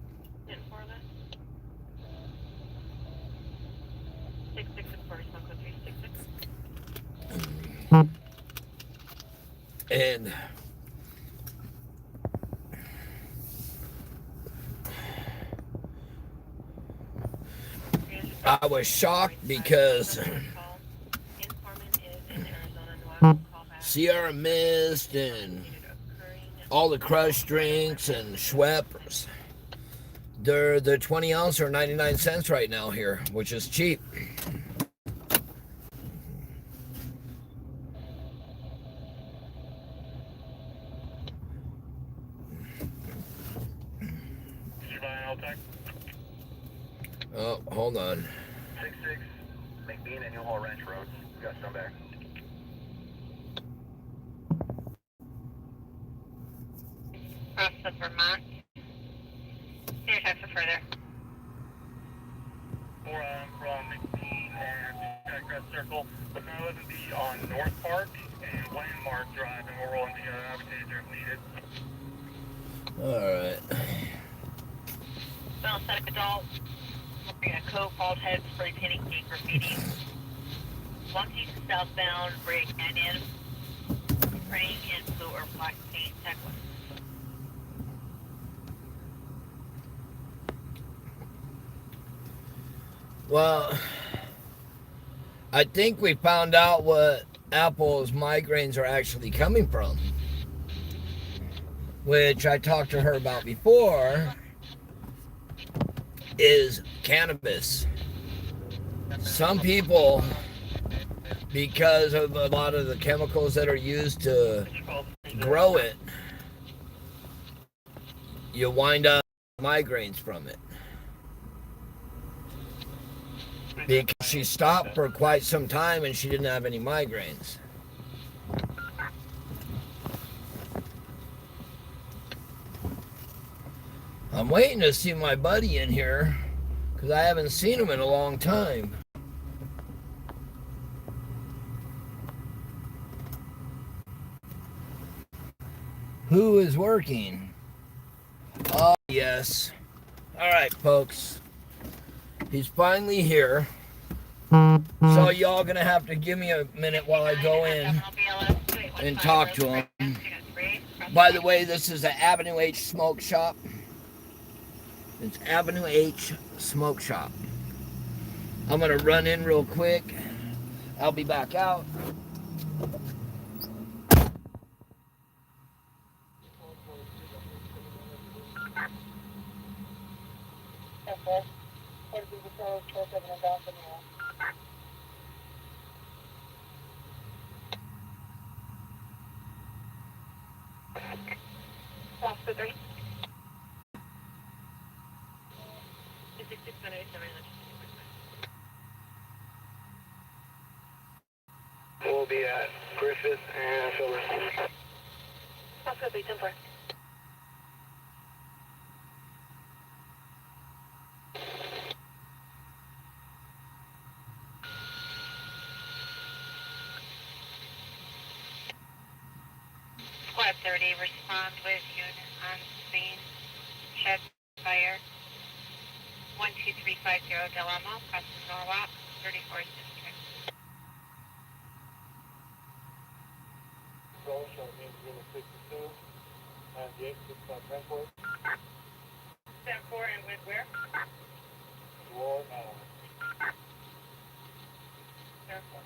And I was shocked because Sierra Mist and all the crushed drinks and Schweppes, they're the 20 ounce or 99 cents right now here, which is cheap. Oh, hold on. 66, McBean and New Hall Ranch Roads. We got some back. Cross of Vermont. Your time for further. We're on McBean and Crest Circle, but now it'll be on North Park and Landmark Drive, and we're rolling together. Advocator if needed. Alright. Well, set adult. Wearing a coat, bald head, spray painting, paint graffiti. Walking southbound, Bray Canyon. Spraying in blue or black paint, Techwood. Well, I think we found out what Apple's migraines are actually coming from, which I talked to her about before, is cannabis. Some people, because of a lot of the chemicals that are used to grow it, you wind up with migraines from it. Because she stopped for quite some time and she didn't have any migraines. I'm waiting to see my buddy in here because I haven't seen him in a long time. Who is working? Oh, yes. All right, folks. He's finally here. So y'all gonna have to give me a minute while I go in and talk to him. By the way, this is the Avenue H Smoke Shop. It's Avenue H Smoke Shop. I'm gonna run in real quick. I'll be back out. Oscar 3. We'll be at Griffith and Silver. Oscar 3, 10 4. Squad 30, respond with unit on scene. Shed fire. 12350 Del Amo, across Norwalk, 34th District. Roll shot means unit 62, and the 86 transport. 10 4 and with where? Roll, 10 4.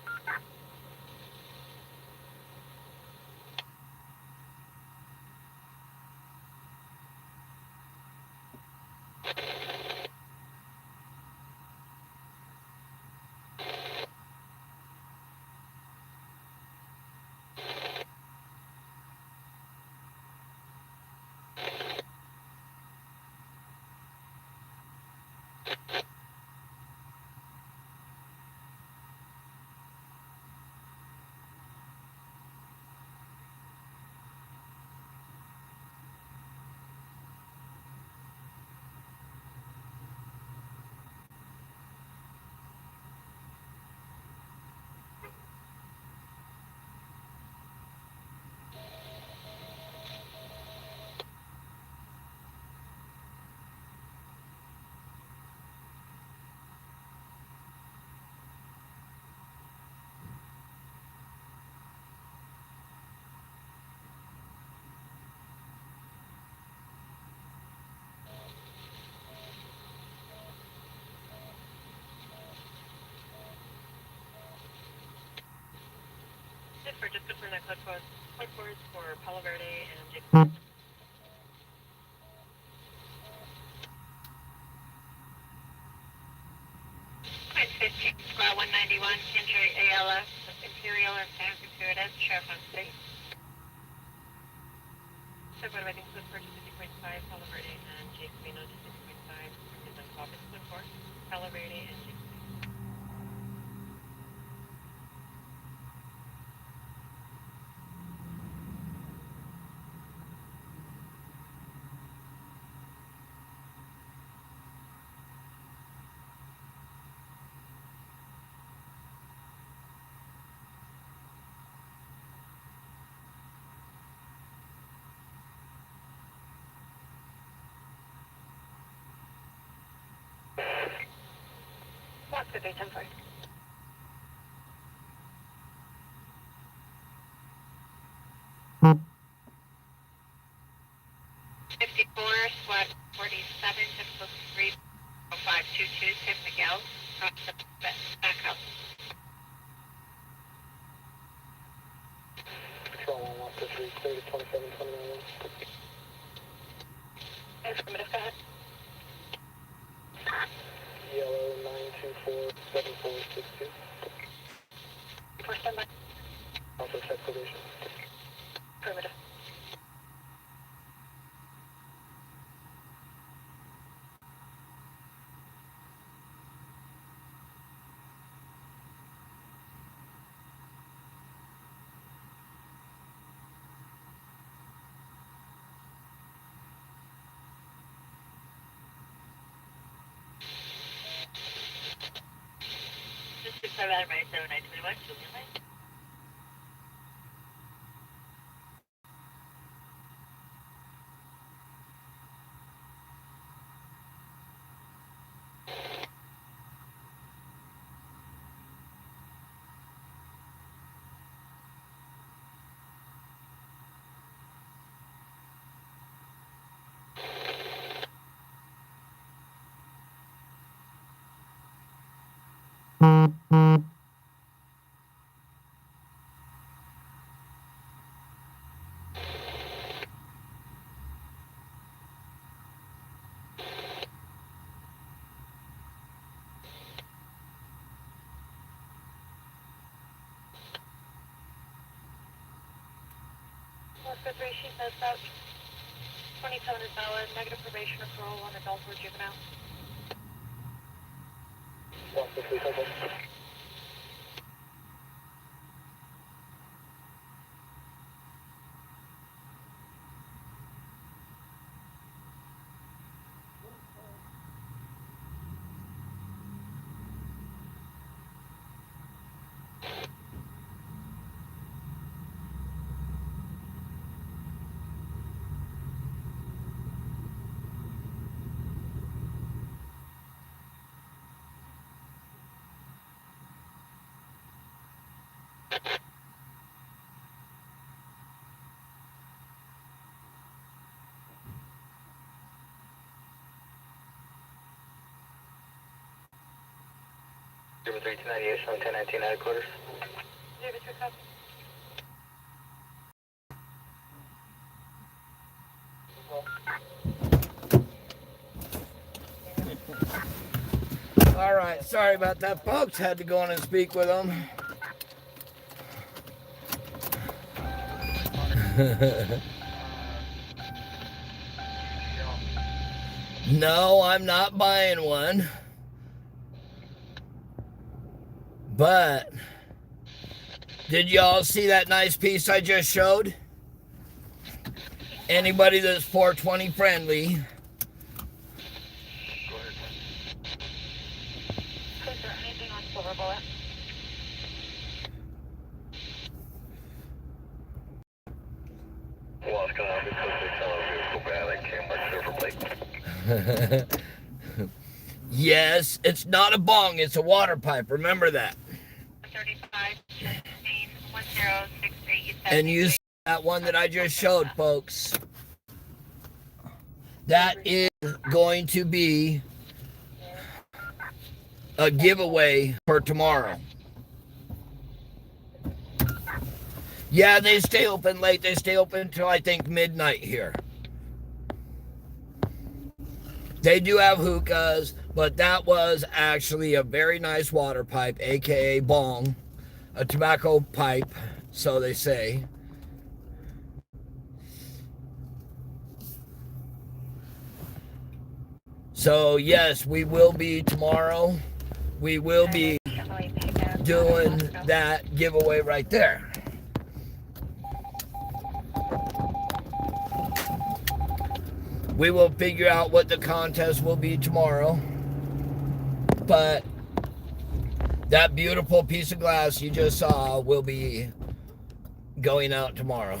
For just confirm that code codes for Palo Verde and Jason. 15, Squad 191, injury ALS, Imperial or San Gratuitous, Sheriff on state. Supervising code for 50.5, Palo Verde and Jason Vino to 6.5. Is on call for Palo Verde and Jason. Oscar 3, 10 4. 54, Squad 47, Typical 30522, Tim Miguel, across the back up. Control 1, 1, 3, 30, 27, 29. Affirmative, go ahead. Yellow 9247462. For standby. Also check probation. Affirmative. Just to clarify that, right, 7921, Julian Lane. Oscar 3, she says that 27 is valid, negative probation referral on adult or juvenile. Oscar 3, Central. Zero 3298, 1019 headquarters. 02 copy. All right, sorry about that, folks. Had to go in and speak with them. No, I'm not buying one. But did y'all see that nice piece I just showed? Anybody that's 420 friendly. Is there anything on Silver Bullet? What's going on? Because they tell us I can't mark Silver Plate. Yes, it's not a bong, it's a water pipe. Remember that. 35, 1063. And use that one that I just showed, folks. That is going to be a giveaway for tomorrow. Yeah, they stay open late. They stay open until I think midnight here. They do have hookahs, but that was actually a very nice water pipe, aka bong, a tobacco pipe, so they say. So yes, we will be tomorrow. We will be doing that giveaway right there. We will figure out what the contest will be tomorrow. But that beautiful piece of glass you just saw will be going out tomorrow.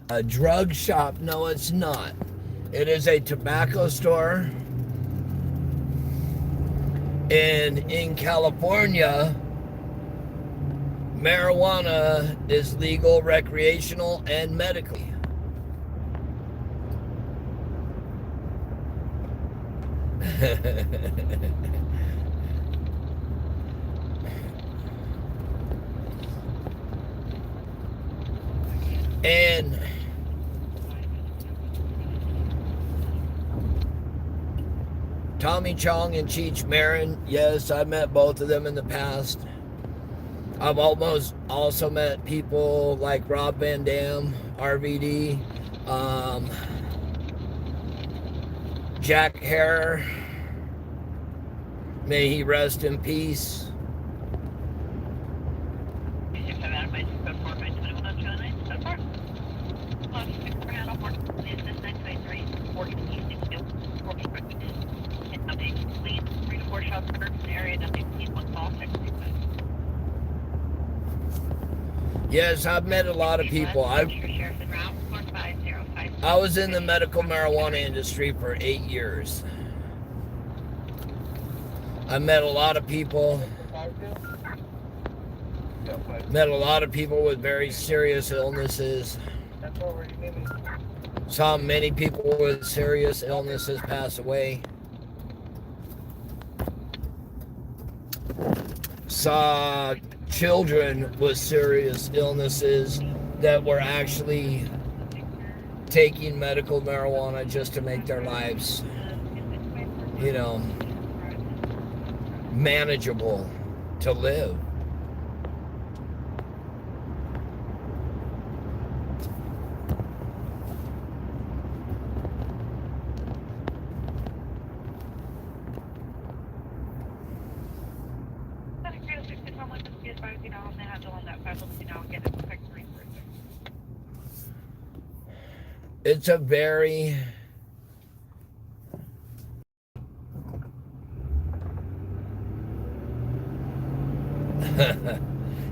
A drug shop? No, it's not. It is a tobacco store. And in California, marijuana is legal, recreational, and medically. And Tommy Chong and Cheech Marin, yes, I met both of them in the past. I've almost also met people like Rob Van Dam, RVD, Jack Hare, may he rest in peace. Yes, I've met a lot of people. I was in the medical marijuana industry for 8 years. I met a lot of people. Met a lot of people with very serious illnesses. Saw many people with serious illnesses pass away. Saw children with serious illnesses that were actually taking medical marijuana just to make their lives, manageable to live. It's a very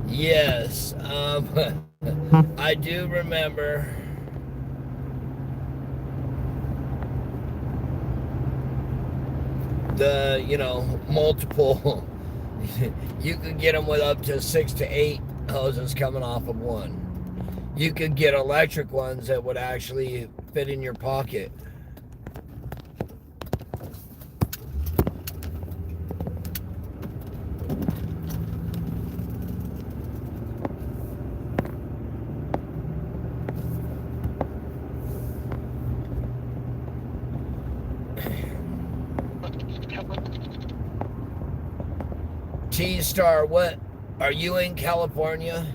yes, I do remember the, multiple. You could get them with up to 6 to 8 hoses coming off of one. You could get electric ones that would actually fit in your pocket. T-Star, what? Are you in California?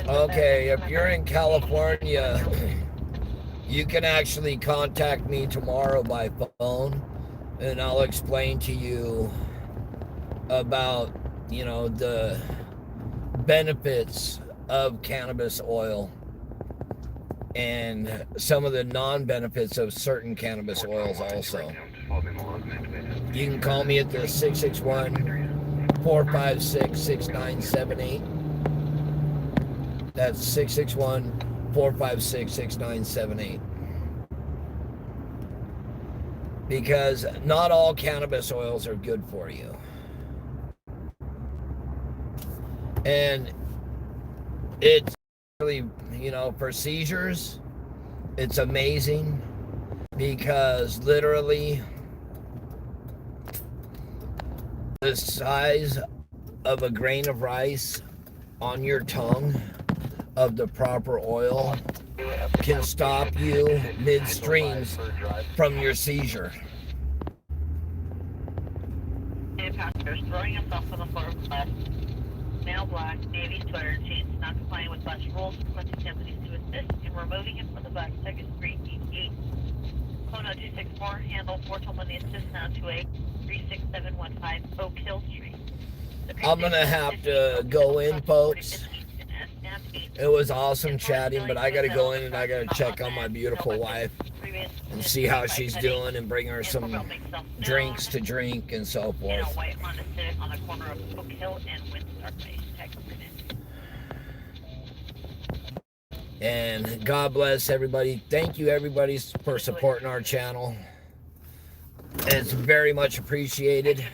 Okay, if you're in California, you can actually contact me tomorrow by phone, and I'll explain to you about, the benefits of cannabis oil and some of the non-benefits of certain cannabis oils also. You can call me at the 661-456-6978. That's 661-456-6978. Because not all cannabis oils are good for you. And it's really, for seizures, it's amazing because literally the size of a grain of rice on your tongue of the proper oil can stop you midstreams from your seizure. Passengers throwing himself on the floor of the bus. Male black, navy sweater, jeans, not complying with bus rules, requesting deputies to assist in removing him from the bus. 2nd Street, E8. Phone 0264, handle 421, assist now to a 36715 Oak Hill Street. I'm gonna have to go in, folks. It was awesome chatting, but I gotta go in and I gotta check on my beautiful wife and see how she's doing and bring her some drinks to drink and so forth. And God bless everybody. Thank you, everybody, for supporting our channel. It's very much appreciated.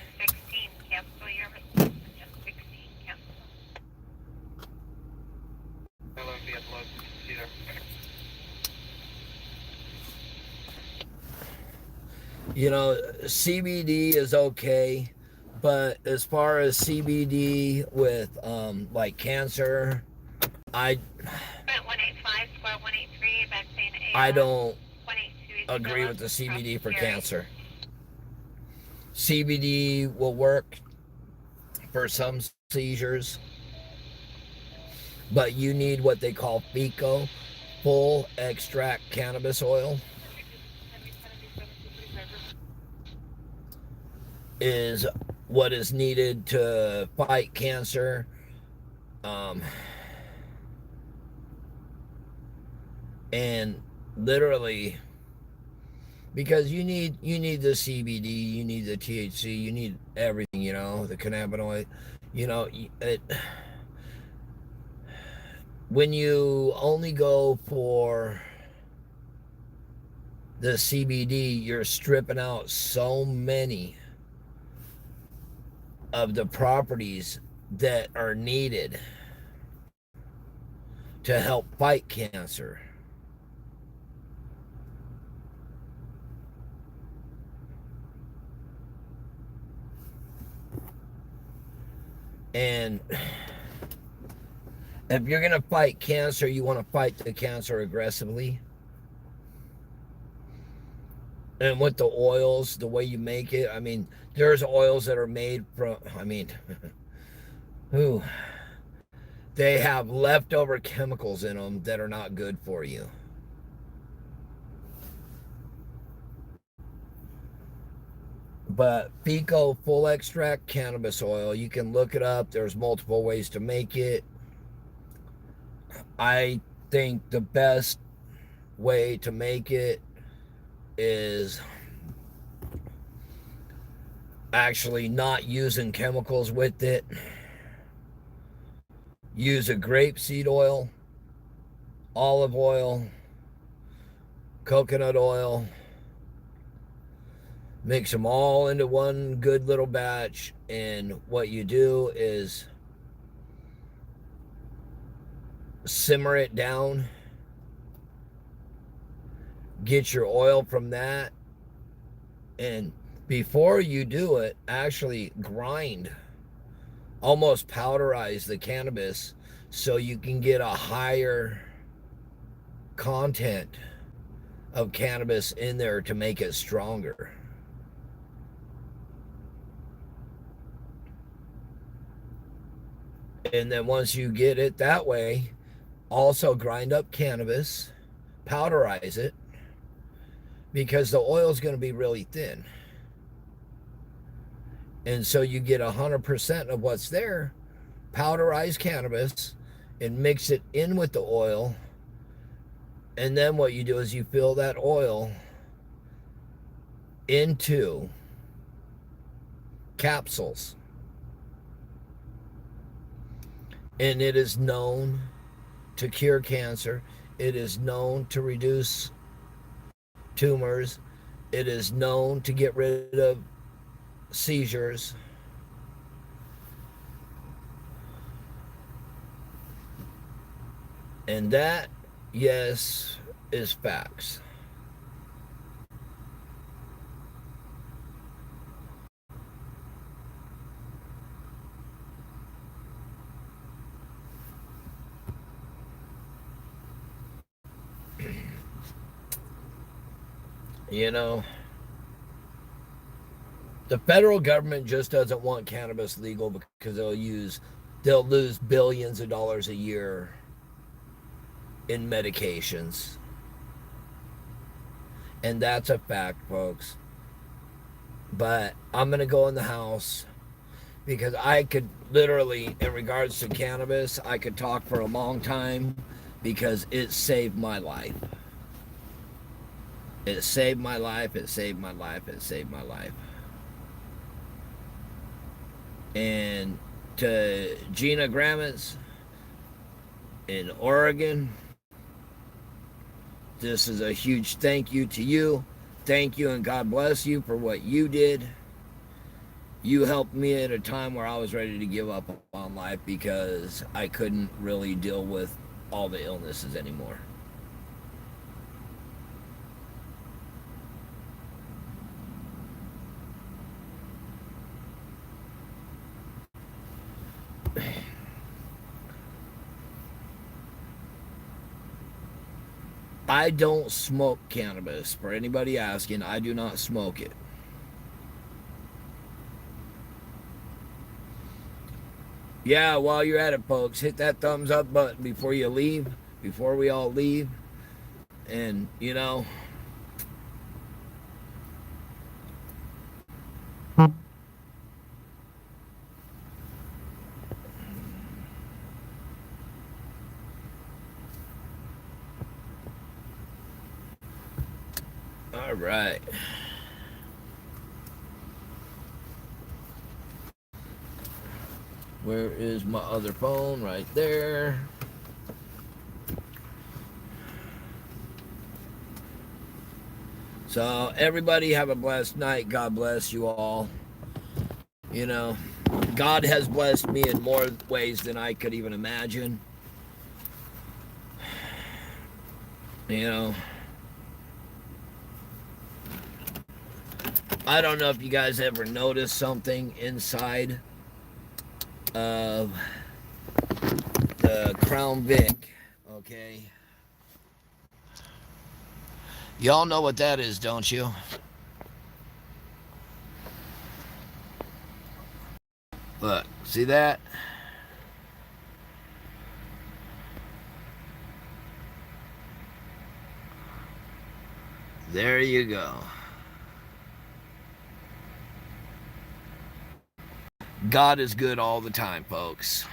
CBD is okay, but as far as CBD with like cancer, I don't agree with the CBD for cancer. CBD will work for some seizures, but you need what they call FECO, full extract cannabis oil, is what is needed to fight cancer. And literally, because you need the CBD, you need the THC, you need everything, the cannabinoid, when you only go for the CBD, you're stripping out so many of the properties that are needed to help fight cancer. And If you're going to fight cancer, you want to fight the cancer aggressively. And with the oils, the way you make it, I mean, there's oils that are made from, I mean, who they have leftover chemicals in them that are not good for you. But Fico full extract cannabis oil, you can look it up. There's multiple ways to make it. I think the best way to make it is actually not using chemicals with it. Use a grapeseed oil, olive oil, coconut oil. Mix them all into one good little batch, and what you do is simmer it down. Get your oil from that, and before you do it, actually grind, almost powderize the cannabis so you can get a higher content of cannabis in there to make it stronger. And then once you get it that way, also grind up cannabis, powderize it, because the oil is going to be really thin. And so you get 100% of what's there, powderize cannabis, and mix it in with the oil. And then what you do is you fill that oil into capsules. And it is known to cure cancer. It is known to reduce tumors. It is known to get rid of seizures. And that, yes, is facts. You know, the federal government just doesn't want cannabis legal because they'll lose billions of dollars a year in medications. And that's a fact, folks. But I'm going to go in the house because I could literally, in regards to cannabis, I could talk for a long time because it saved my life. It saved my life, it saved my life, it saved my life. And to Gina Grammets in Oregon, this is a huge thank you to you. Thank you and God bless you for what you did. You helped me at a time where I was ready to give up on life because I couldn't really deal with all the illnesses anymore. I don't smoke cannabis. For anybody asking, I do not smoke it. Yeah, while you're at it, folks, hit that thumbs up button before you leave, before we all leave. And, you know, all right. Where is my other phone? Right there. So, everybody have a blessed night. God bless you all. You know, God has blessed me in more ways than I could even imagine. You know, I don't know if you guys ever noticed something inside of the Crown Vic, okay? Y'all know what that is, don't you? Look, see that? There you go. God is good all the time, folks.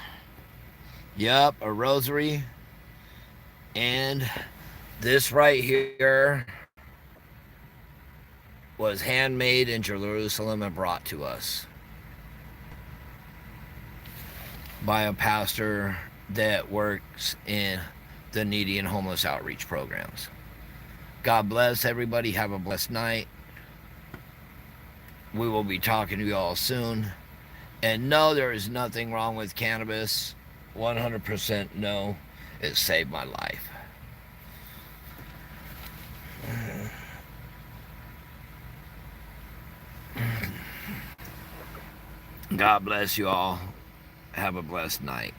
Yup, a rosary. And this right here was handmade in Jerusalem and brought to us by a pastor that works in the needy and homeless outreach programs. God bless everybody. Have a blessed night. We will be talking to you all soon. And no, there is nothing wrong with cannabis. 100% no. It saved my life. God bless you all. Have a blessed night.